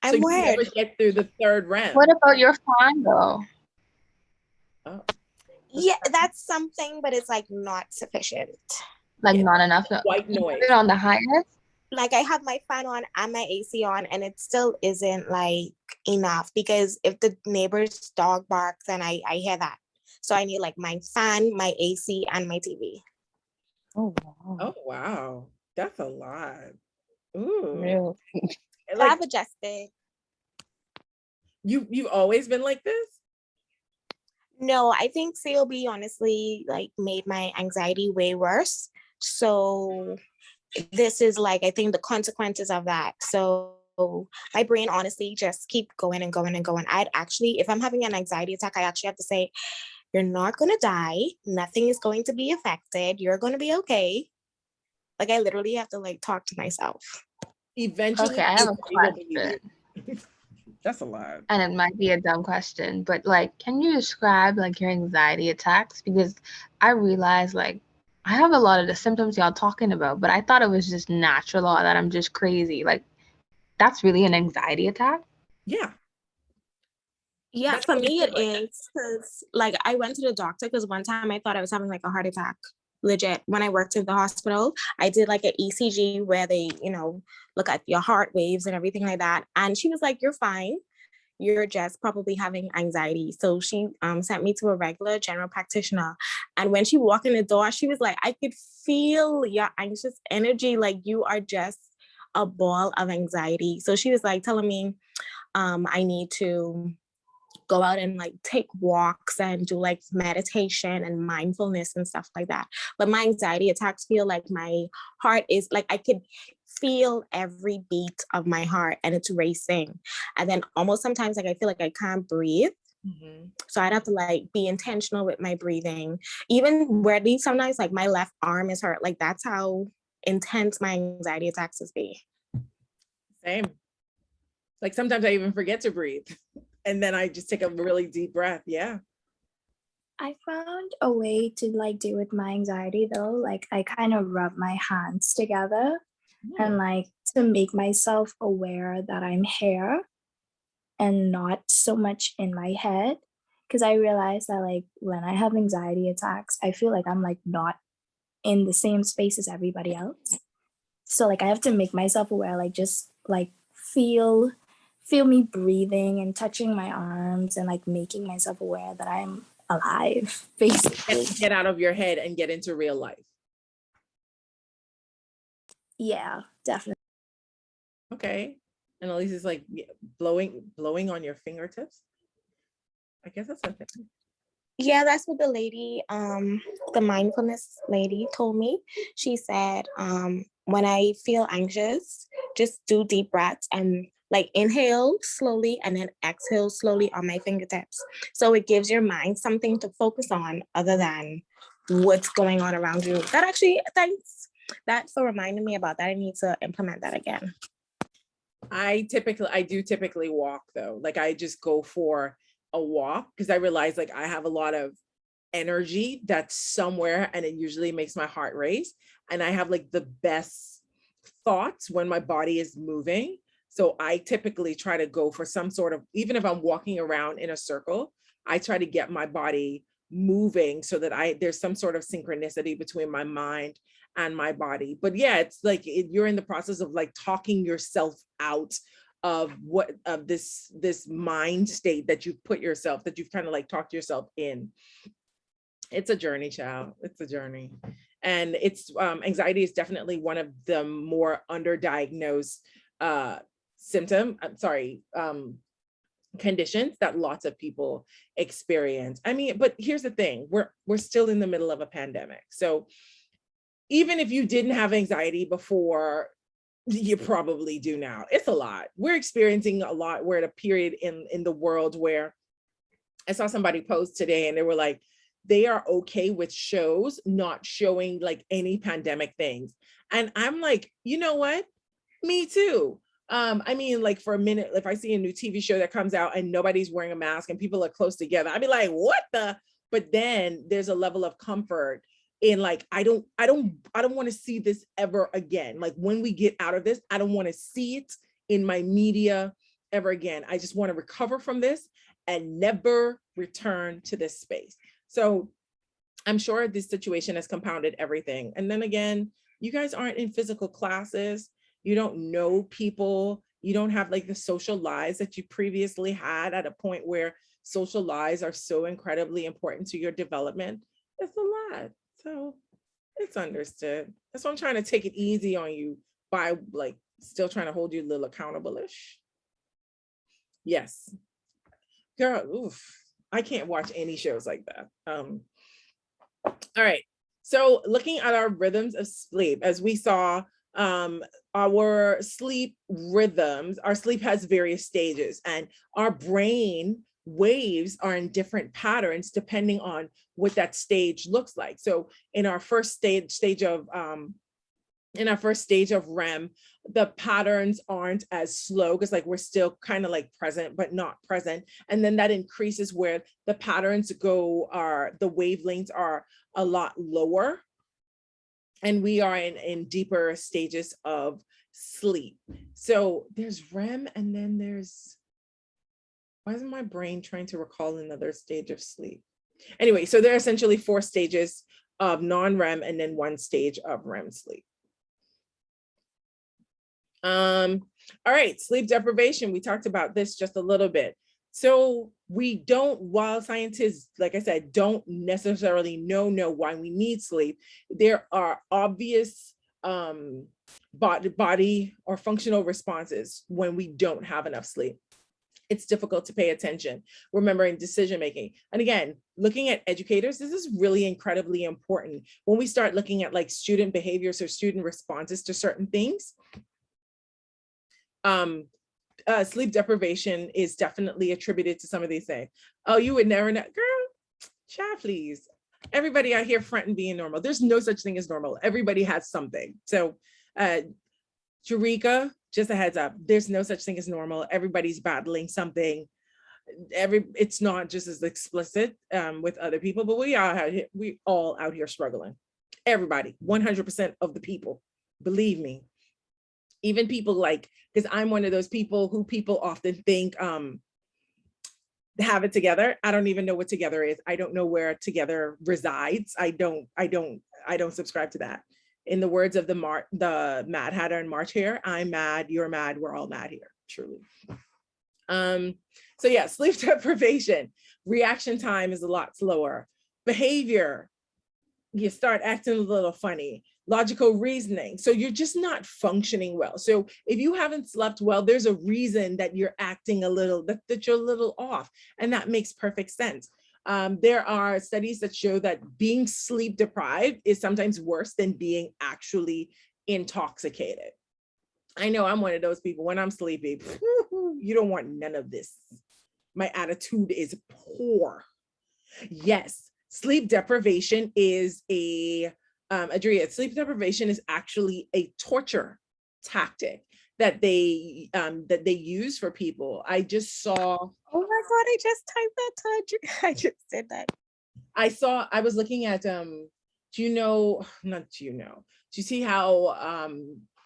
I'm so you weird. never get through the third round. What about your fan though? Oh. Yeah, that's something, but it's like not sufficient. Like not enough. White You noise. put it on the highest? Like I have my fan on and my AC on, and it still isn't like enough, because if the neighbor's dog barks, then I hear that. So I need like my fan, my AC, and my TV. Oh wow. Oh wow, that's a lot. Ooh. Real. Like I've adjusted. you've always been like this? No, I think COB honestly like made my anxiety way worse. So this is like, I think the consequences of that. So my brain honestly just keep going and going and going. I'd actually, if I'm having an anxiety attack, I actually have to say, you're not going to die. Nothing is going to be affected. You're going to be okay. Like I literally have to like talk to myself. Eventually, Okay, I have a you will believe question. you. That's a lot. And it might be a dumb question, but like, can you describe like your anxiety attacks? Because I realized like I have a lot of the symptoms y'all talking about, but I thought it was just natural or that I'm just crazy. Like, that's really an anxiety attack? Yeah. Yeah, That's for what me feel it like. is because like I went to the doctor because one time I thought I was having like a heart attack. Legit. When I worked in the hospital, I did like an ECG where they, look at your heart waves and everything like that. And she was like, you're fine. You're just probably having anxiety. So she sent me to a regular general practitioner. And when she walked in the door, she was like, I could feel your anxious energy. Like you are just a ball of anxiety. So she was like telling me I need to go out and like take walks and do like meditation and mindfulness and stuff like that. But my anxiety attacks feel like my heart is like I could feel every beat of my heart and it's racing. And then almost sometimes like I feel like I can't breathe. So I'd have to like be intentional with my breathing. Even weirdly, sometimes like my left arm is hurt. Like that's how intense my anxiety attacks is be. Same. Like sometimes I even forget to breathe. And then I just take a really deep breath. Yeah. I found a way to like deal with my anxiety though. Like I kind of rub my hands together and like to make myself aware that I'm here and not so much in my head. Because I realize that like when I have anxiety attacks, I feel like I'm like not in the same space as everybody else. So like I have to make myself aware, like just like feel me breathing and touching my arms and like making myself aware that I'm alive, basically. Get out of your head and get into real life. Yeah, definitely. Okay. And Elise is like blowing on your fingertips. I guess that's okay. Yeah, that's what the lady, the mindfulness lady told me. She said, when I feel anxious, just do deep breaths and like inhale slowly and then exhale slowly on my fingertips. So it gives your mind something to focus on other than what's going on around you. That actually, thanks. That for reminding me about that. I need to implement that again. I do typically walk though. Like I just go for a walk because I realize like I have a lot of energy that's somewhere and it usually makes my heart race. And I have like the best thoughts when my body is moving. So I typically try to go for some sort of, even if I'm walking around in a circle, I try to get my body moving so that there's some sort of synchronicity between my mind and my body. But yeah, it's like you're in the process of like talking yourself out of this mind state that you've put yourself, that you've kind of like talked yourself in. It's a journey, child. It's a journey. And it's anxiety is definitely one of the more underdiagnosed conditions that lots of people experience. I mean, but here's the thing, we're still in the middle of a pandemic. So even if you didn't have anxiety before, you probably do now. It's a lot. We're experiencing a lot. We're at a period in the world where I saw somebody post today and they were like, they are okay with shows not showing like any pandemic things. And I'm like, you know what? Me too. I mean, like for a minute, if I see a new TV show that comes out and nobody's wearing a mask and people are close together, I'd be like, what the? But then there's a level of comfort in like, I don't want to see this ever again. Like when we get out of this, I don't want to see it in my media ever again. I just want to recover from this and never return to this space. So I'm sure this situation has compounded everything. And then again, you guys aren't in physical classes. You don't know people. You don't have like the social lives that you previously had at a point where social lives are so incredibly important to your development. It's a lot. So it's understood. That's why I'm trying to take it easy on you by like Still trying to hold you a little accountable-ish. Yes. Girl, oof. I can't watch any shows like that. All right. So looking at our rhythms of sleep, as we saw, our sleep rhythms, our sleep has various stages, and our brain waves are in different patterns depending on what that stage looks like. So in our first stage of REM, the patterns aren't as slow because like we're still kind of like present but not present, and then that increases where the patterns the wavelengths are a lot lower, and we are in deeper stages of sleep. So there's REM, and then there's, why isn't my brain trying to recall another stage of sleep? Anyway, so there are essentially 4 stages of non-REM and then 1 stage of REM sleep. All right, sleep deprivation. We talked about this just a little bit. So we don't, while scientists, like I said, don't necessarily know why we need sleep, there are obvious body or functional responses when we don't have enough sleep. It's difficult to pay attention, remembering decision making. And again, looking at educators, this is really incredibly important. When we start looking at like student behaviors or student responses to certain things, sleep deprivation is definitely attributed to some of these things. Oh, you would never know, girl, child, please. Everybody out here fronting being normal. There's no such thing as normal. Everybody has something. So, Jarika, just a heads up, there's no such thing as normal. Everybody's battling something. It's not just as explicit with other people, but we all out here struggling. Everybody, 100% of the people, believe me. Even people like, because I'm one of those people who people often think have it together. I don't even know what together is. I don't know where together resides. I don't subscribe to that. In the words of the Mad Hatter and March here, I'm mad, you're mad, we're all mad here, truly. So yeah, sleep deprivation, reaction time is a lot slower. Behavior, you start acting a little funny. Logical reasoning, so you're just not functioning well. So if you haven't slept well, there's a reason that you're acting a little, that you're a little off, and that makes perfect sense. There are studies that show that being sleep deprived is sometimes worse than being actually intoxicated. I know I'm one of those people. When I'm sleepy, you don't want none of this. My attitude is poor. Yes, sleep deprivation is Adria, sleep deprivation is actually a torture tactic that they use for people. I just saw. Oh my God, I just typed that to I just said that. I was looking at, do you see how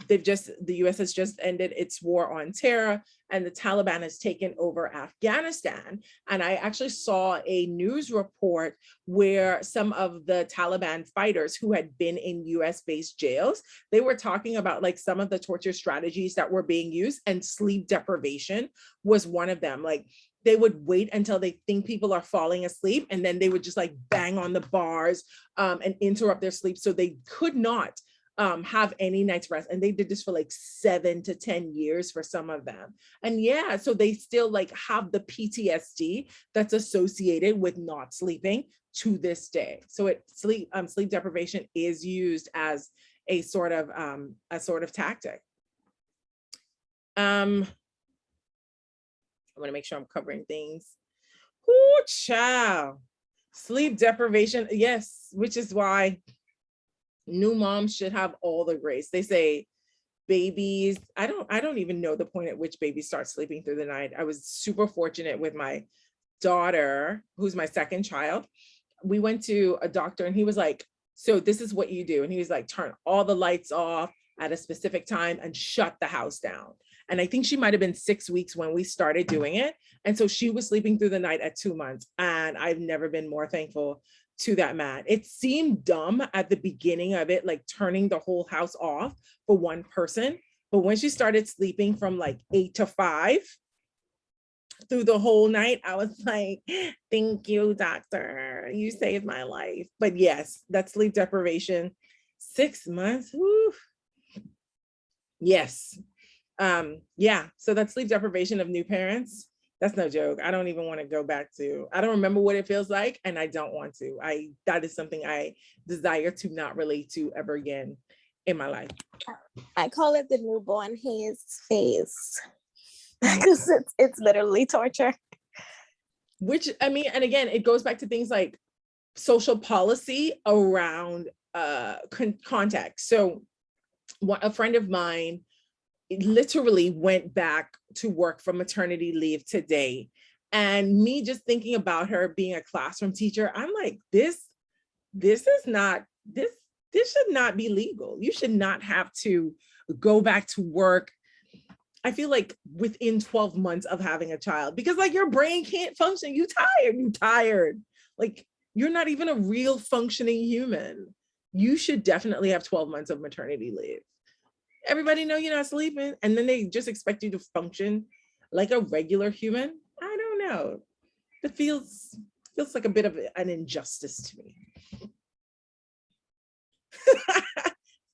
the US has just ended its war on terror and the Taliban has taken over Afghanistan. And I actually saw a news report where some of the Taliban fighters who had been in US based jails, they were talking about like some of the torture strategies that were being used, and sleep deprivation was one of them. Like, they would wait until they think people are falling asleep, and then they would just like bang on the bars and interrupt their sleep, so they could not have any night's rest. And they did this for like 7 to 10 years for some of them. And yeah, so they still like have the PTSD that's associated with not sleeping to this day. So sleep deprivation is used as a sort of tactic. I want to make sure I'm covering things. Ooh, child. Sleep deprivation, yes, which is why new moms should have all the grace. They say babies, I don't even know the point at which babies start sleeping through the night. I was super fortunate with my daughter, who's my second child. We went to a doctor and he was like, so this is what you do. And he was like, turn all the lights off at a specific time and shut the house down. And I think she might've been 6 weeks when we started doing it. And so she was sleeping through the night at 2 months. And I've never been more thankful to that man. It seemed dumb at the beginning of it, like turning the whole house off for one person. But when she started sleeping from like 8 to 5 through the whole night, I was like, thank you, doctor. You saved my life. But yes, that sleep deprivation, 6 months. Whew. Yes. Yeah, so that sleep deprivation of new parents, that's no joke. I don't even want to go back to, I don't remember what it feels like, and I don't want to. That is something I desire to not relate to ever again in my life. I call it the newborn haze phase because it's literally torture. Which, I mean, and again, it goes back to things like social policy around contact. So a friend of mine literally went back to work from maternity leave today. And me just thinking about her being a classroom teacher, I'm like, this should not be legal. You should not have to go back to work. I feel like within 12 months of having a child, because like your brain can't function. You tired. Like you're not even a real functioning human. You should definitely have 12 months of maternity leave. Everybody know you're not sleeping, and then they just expect you to function like a regular human. I don't know. It feels like a bit of an injustice to me.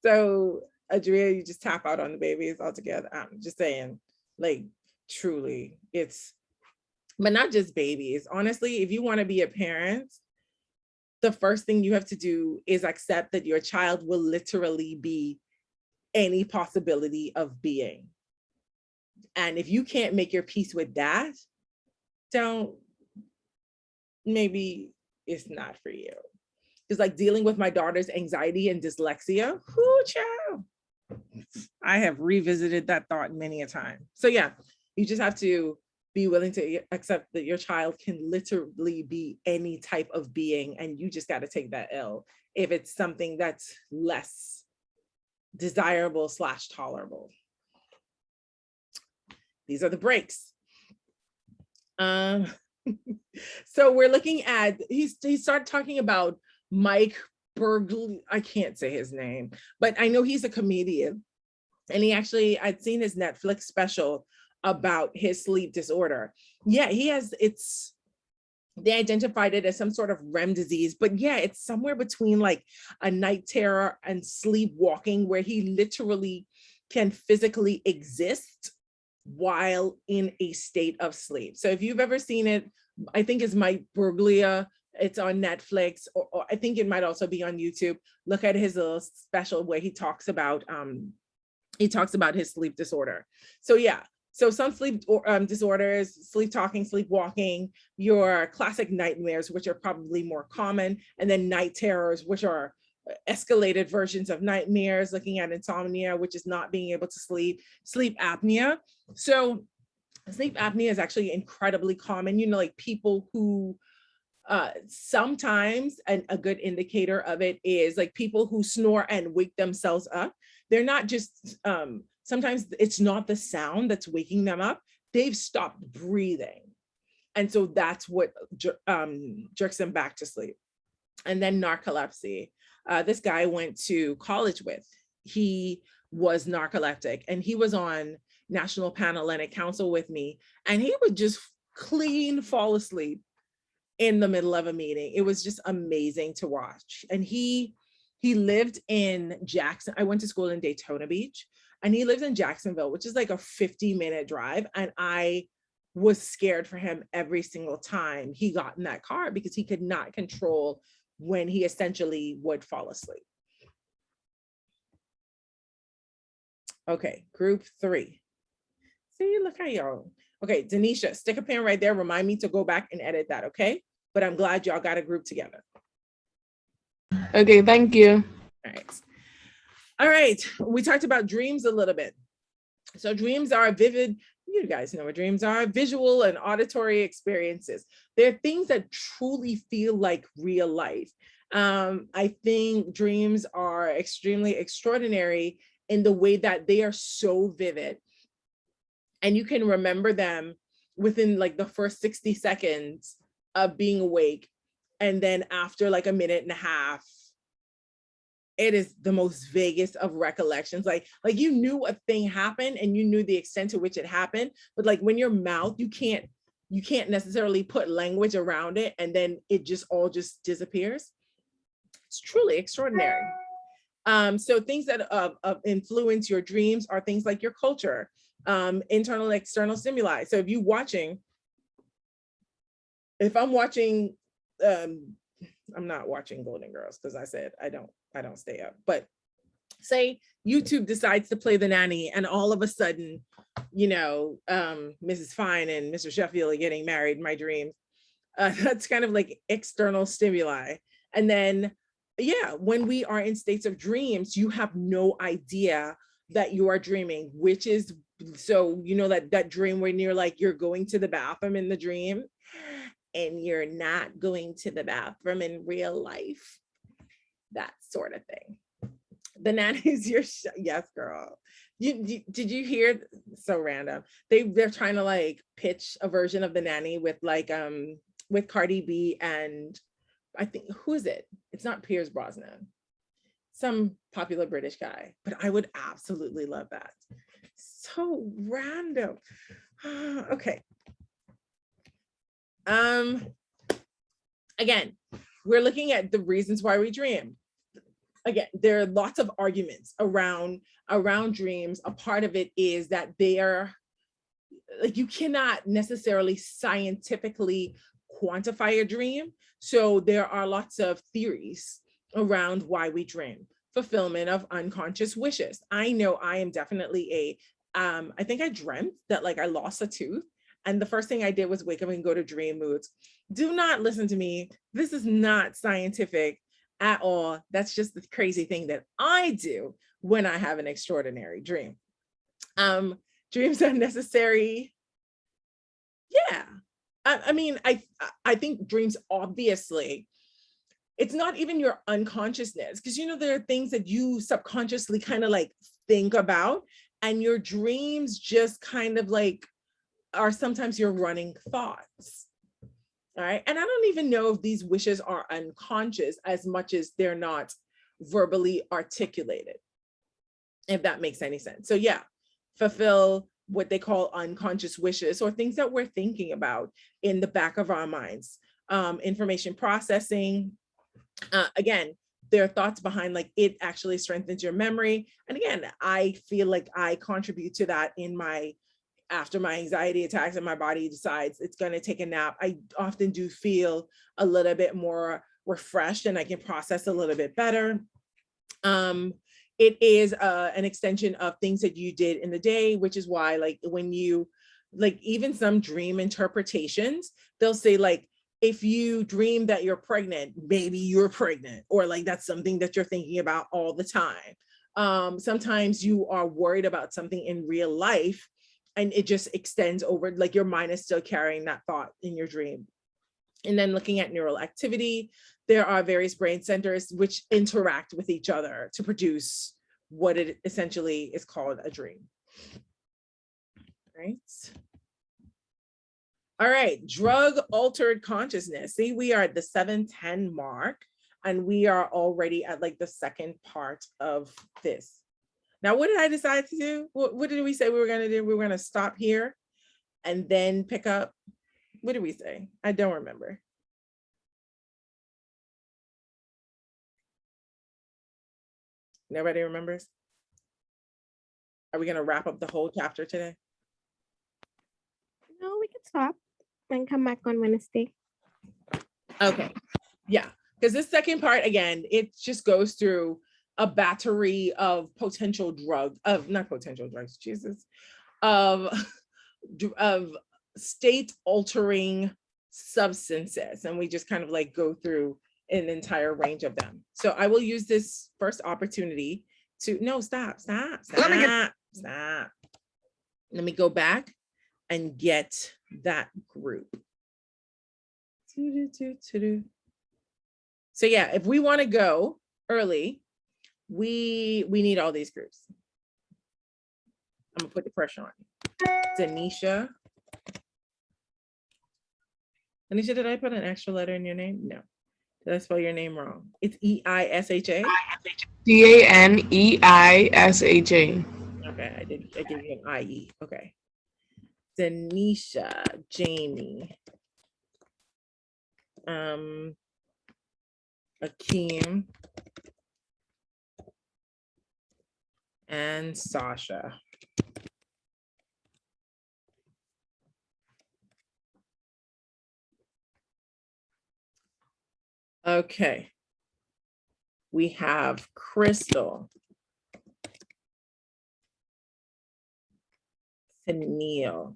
So, Adria, you just tap out on the babies altogether. I'm just saying, like, truly, but not just babies. Honestly, if you want to be a parent, the first thing you have to do is accept that your child will literally be any possibility of being. And if you can't make your peace with that, maybe it's not for you. It's like dealing with my daughter's anxiety and dyslexia. Whoo, child. I have revisited that thought many a time. So yeah, you just have to be willing to accept that your child can literally be any type of being, and you just got to take that L if it's something that's less desirable / tolerable. These are the breaks. So we're looking at, he started talking about Mike Burgley. I can't say his name, but I know he's a comedian. And I'd seen his Netflix special about his sleep disorder. Yeah, they identified it as some sort of REM disease, but yeah, it's somewhere between like a night terror and sleepwalking, where he literally can physically exist while in a state of sleep. So if you've ever seen it, I think it's Mike Burglia. It's on Netflix, or I think it might also be on YouTube. Look at his little special where he talks about his sleep disorder. So yeah. So some sleep disorders, sleep talking, sleepwalking, your classic nightmares, which are probably more common, and then night terrors, which are escalated versions of nightmares, looking at insomnia, which is not being able to sleep apnea. So sleep apnea is actually incredibly common. Like people who sometimes, and a good indicator of it is like people who snore and wake themselves up. They're not just, sometimes it's not the sound that's waking them up. They've stopped breathing. And so that's what jerks them back to sleep. And then narcolepsy. This guy I went to college with, he was narcoleptic, and he was on National Panhellenic Council with me, and he would just clean fall asleep in the middle of a meeting. It was just amazing to watch. And he lived in Jackson. I went to school in Daytona Beach, and he lived in Jacksonville, which is like a 50-minute drive. And I was scared for him every single time he got in that car, because he could not control when he essentially would fall asleep. Okay, group 3. See, look how y'all. Okay, Denisha, stick a pin right there. Remind me to go back and edit that, okay? But I'm glad y'all got a group together. Okay, thank you. All right, we talked about dreams a little bit. So dreams are vivid, you guys know what dreams are, visual and auditory experiences. They're things that truly feel like real life. I think dreams are extremely extraordinary in the way that they are so vivid, and you can remember them within like the first 60 seconds of being awake. And then after like a minute and a half, it is the most vaguest of recollections. Like you knew a thing happened and you knew the extent to which it happened, but like when your mouth, you can't necessarily put language around it, and then it just all disappears. It's truly extraordinary. So things that influence your dreams are things like your culture, internal and external stimuli. So if I'm watching, I'm not watching Golden Girls because I said I don't stay up, but say YouTube decides to play The Nanny and all of a sudden, Mrs. Fine and Mr. Sheffield are getting married in my dreams. That's kind of like external stimuli. And then, yeah, when we are in states of dreams, you have no idea that you are dreaming, which is, so that dream when you're like, you're going to the bathroom in the dream and you're not going to the bathroom in real life, that sort of thing. The Nanny's your yes, girl. Did you hear? So random. They're trying to like pitch a version of The Nanny with like with Cardi B and I think, who is it? It's not Pierce Brosnan, some popular British guy, but I would absolutely love that. So random. Okay. Again, we're looking at the reasons why we dream. Again, there are lots of arguments around dreams. A part of it is that they are like, you cannot necessarily scientifically quantify a dream. So there are lots of theories around why we dream. Fulfillment of unconscious wishes. I know I am definitely I think I dreamt that like I lost a tooth. And the first thing I did was wake up and go to dream moods. Do not listen to me. This is not scientific at all. That's just the crazy thing that I do when I have an extraordinary dream. Dreams are necessary. Yeah. I mean, I think dreams, obviously, it's not even your unconsciousness, because there are things that you subconsciously kind of like think about, and your dreams just kind of like are sometimes your running thoughts. All right. And I don't even know if these wishes are unconscious as much as they're not verbally articulated, if that makes any sense. So yeah, fulfill what they call unconscious wishes, or things that we're thinking about in the back of our minds. Information processing. Again, there are thoughts behind, like, it actually strengthens your memory. And again, I feel like I contribute to that after my anxiety attacks and my body decides it's going to take a nap. I often do feel a little bit more refreshed and I can process a little bit better. It is an extension of things that you did in the day, which is why, like, when you, like, even some dream interpretations, they'll say, like, if you dream that you're pregnant, maybe you're pregnant, or like that's something that you're thinking about all the time. Sometimes you are worried about something in real life and it just extends over, like your mind is still carrying that thought in your dream. And then looking at neural activity, there are various brain centers which interact with each other to produce what it essentially is called a dream. Right. All right, drug altered consciousness. See, we are at the 7:10 mark and we are already at like the second part of this. Now, what did I decide to do? What did we say we were going to do? We were going to stop here and then pick up. What did we say? I don't remember. Nobody remembers? Are we going to wrap up the whole chapter today? No, we can stop and come back on Wednesday. Okay. Yeah. Because this second part, again, it just goes through a battery of not potential drugs, Jesus, of state altering substances. And we just kind of like go through an entire range of them. So I will use this first opportunity to, no, stop. Let me go back and get that group. So yeah, if we want to go early, we need all these groups. I'm gonna put the pressure on you. Denisha, did I put an extra letter in your name? No. Did I spell your name wrong? It's E-I-S-H-A? Daneisha. Okay, I gave you an I-E. Okay. Denisha, Jamie, Akeem, and Sasha. Okay. We have Crystal. Tennille.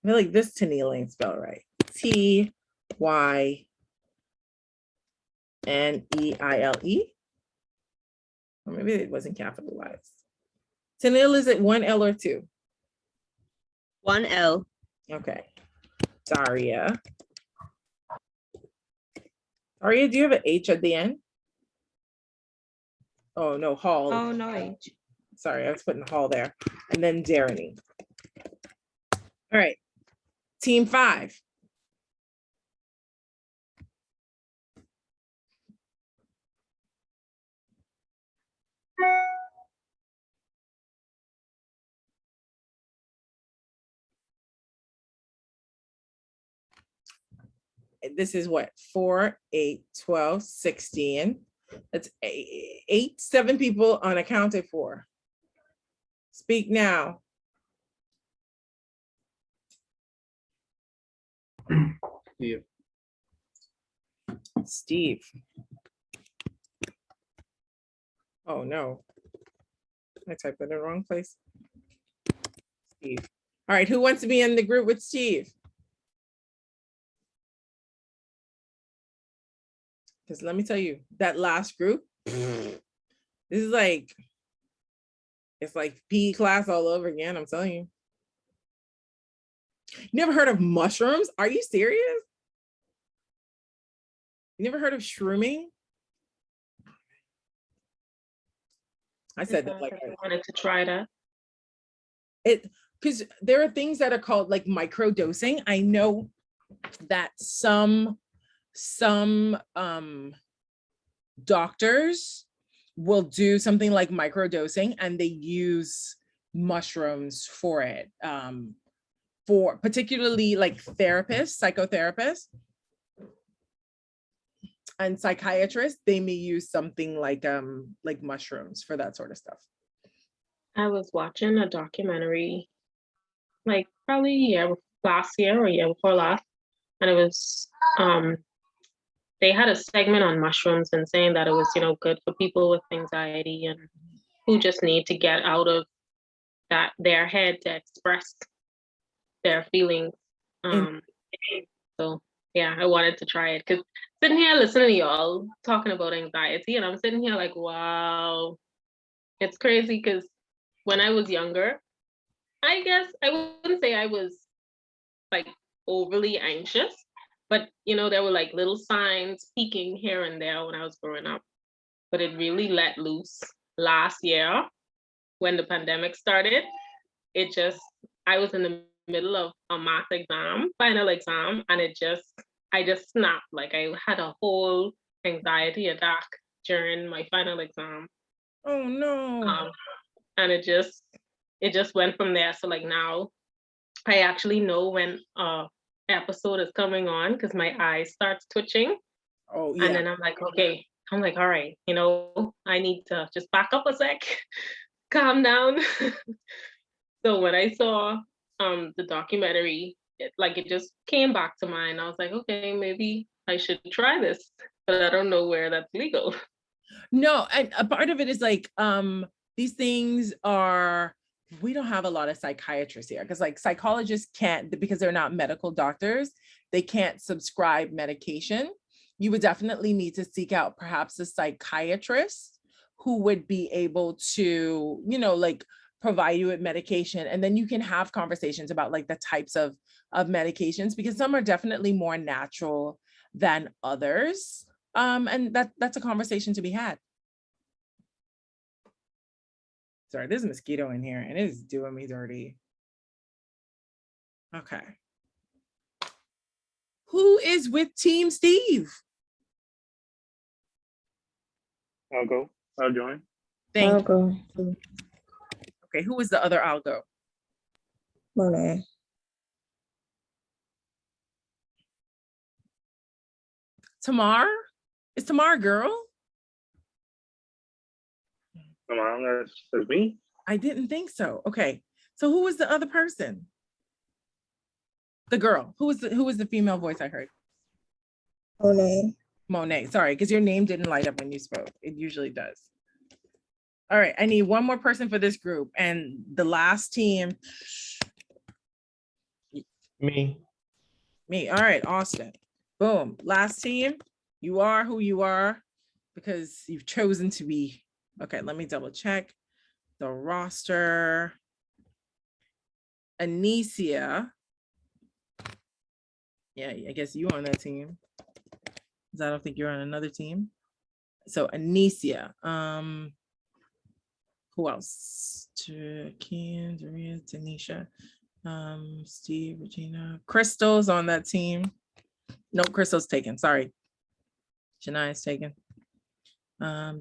I feel like this Tennille ain't spelled right. Tyneile. Or maybe it wasn't capitalized. Tennille, is it one L or two? One L. Okay. Daria. Daria, do you have an H at the end? Oh, no, Hall. Oh, no H. Sorry, I was putting Hall there. And then Darren. All right. Team 5. This is what? 4, 8, 12, 16. That's 7 people unaccounted for. Speak now. Steve. Steve. Oh no. I typed that in the wrong place. Steve. All right, who wants to be in the group with Steve? Because let me tell you, that last group, this is like, it's like PE class all over again, I'm telling you. You never heard of mushrooms? Are you serious? You never heard of shrooming? I said that like I wanted to try that. it, because there are things that are called like micro dosing. I know that some doctors will do something like micro dosing and they use mushrooms for it. For particularly like therapists, psychotherapists, and psychiatrists, they may use something like mushrooms for that sort of stuff. I was watching a documentary, like probably last year or year before last, and it was they had a segment on mushrooms and saying that it was good for people with anxiety and who just need to get out of that their head to express their feelings. So yeah, I wanted to try it because sitting here listening to y'all talking about anxiety, and I'm sitting here like, wow, it's crazy because when I was younger, I guess I wouldn't say I was like overly anxious, but there were like little signs peeking here and there when I was growing up. But it really let loose last year when the pandemic started. I was in the middle of a math exam, final exam, and I just snapped. Like I had a whole anxiety attack during my final exam. Oh no. And it just went from there. So like now I actually know when episode is coming on because my eyes starts twitching. Oh yeah. And then I'm like, okay, all right, I need to just back up a sec, calm down. So when I saw the documentary, it just came back to mind. I was like, okay, maybe I should try this, but I don't know where that's legal. No, and a part of it is like these things are, we don't have a lot of psychiatrists here because like psychologists can't, because they're not medical doctors, they can't subscribe medication. You would definitely need to seek out perhaps a psychiatrist who would be able to, like provide you with medication. And then you can have conversations about like the types of medications, because some are definitely more natural than others. And that's a conversation to be had. Sorry, there's a mosquito in here and it is doing me dirty. Okay. Who is with Team Steve? I'll go. I'll join. Thank you. Okay, who is the other I'll go? Monet. Tamar? Is Tamar a girl? Tamar, that's me. I didn't think so. Okay, so who was the other person? The girl. Who was the female voice I heard? Monet. Monet, sorry, because your name didn't light up when you spoke. It usually does. All right, I need one more person for this group. And the last team. Me. Me. All right, Austin. Boom. Last team. You are who you are because you've chosen to be. Okay, let me double check the roster. Anicia. Yeah, I guess you on that team. Because I don't think you're on another team. So Anicia. Who else? Kian, Daria, Tanisha, Steve, Regina, Crystal's on that team. No, Crystal's taken. Sorry. Shania's taken.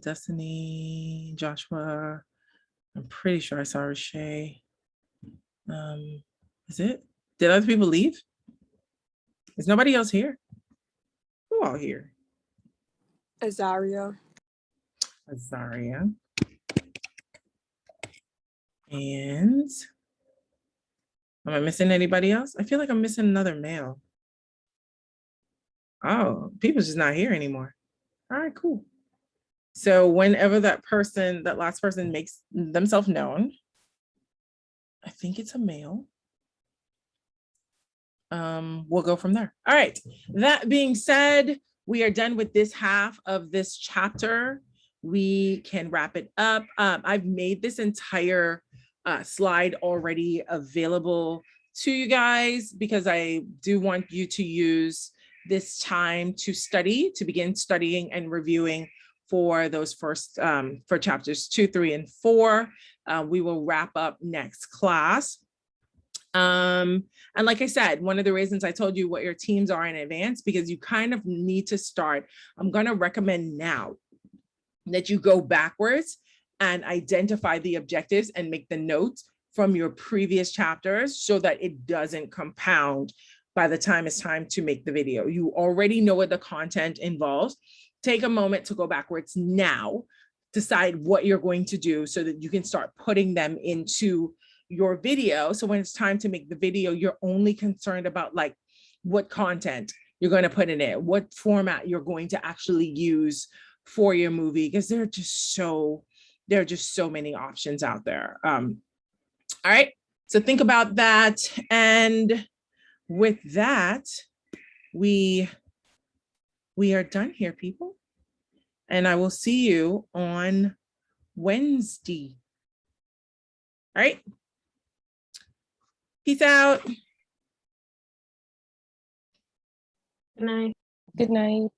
Destiny, Joshua. I'm pretty sure I saw Rashay. Is it? Did other people leave? Is nobody else here? Who all here? Azaria. Azaria. And am I missing anybody else? I feel like I'm missing another male. Oh, people's just not here anymore. All right, cool. So whenever that last person makes themselves known, I think it's a male. We'll go from there. All right. That being said, we are done with this half of this chapter. We can wrap it up. I've made this entire slide already available to you guys because I do want you to use this time to study, to begin studying and reviewing for those first, for chapters 2, 3, and 4. We will wrap up next class. And like I said, one of the reasons I told you what your teams are in advance, because you kind of need to start. I'm going to recommend now that you go backwards and identify the objectives and make the notes from your previous chapters so that it doesn't compound by the time it's time to make the video. You already know what the content involves. Take a moment to go backwards now, decide what you're going to do so that you can start putting them into your video. So when it's time to make the video, you're only concerned about like what content you're going to put in it, what format you're going to actually use for your movie, because there are just so many options out there. All right, so think about that. And with that, we are done here, people. And I will see you on Wednesday. All right. Peace out. Good night. Good night.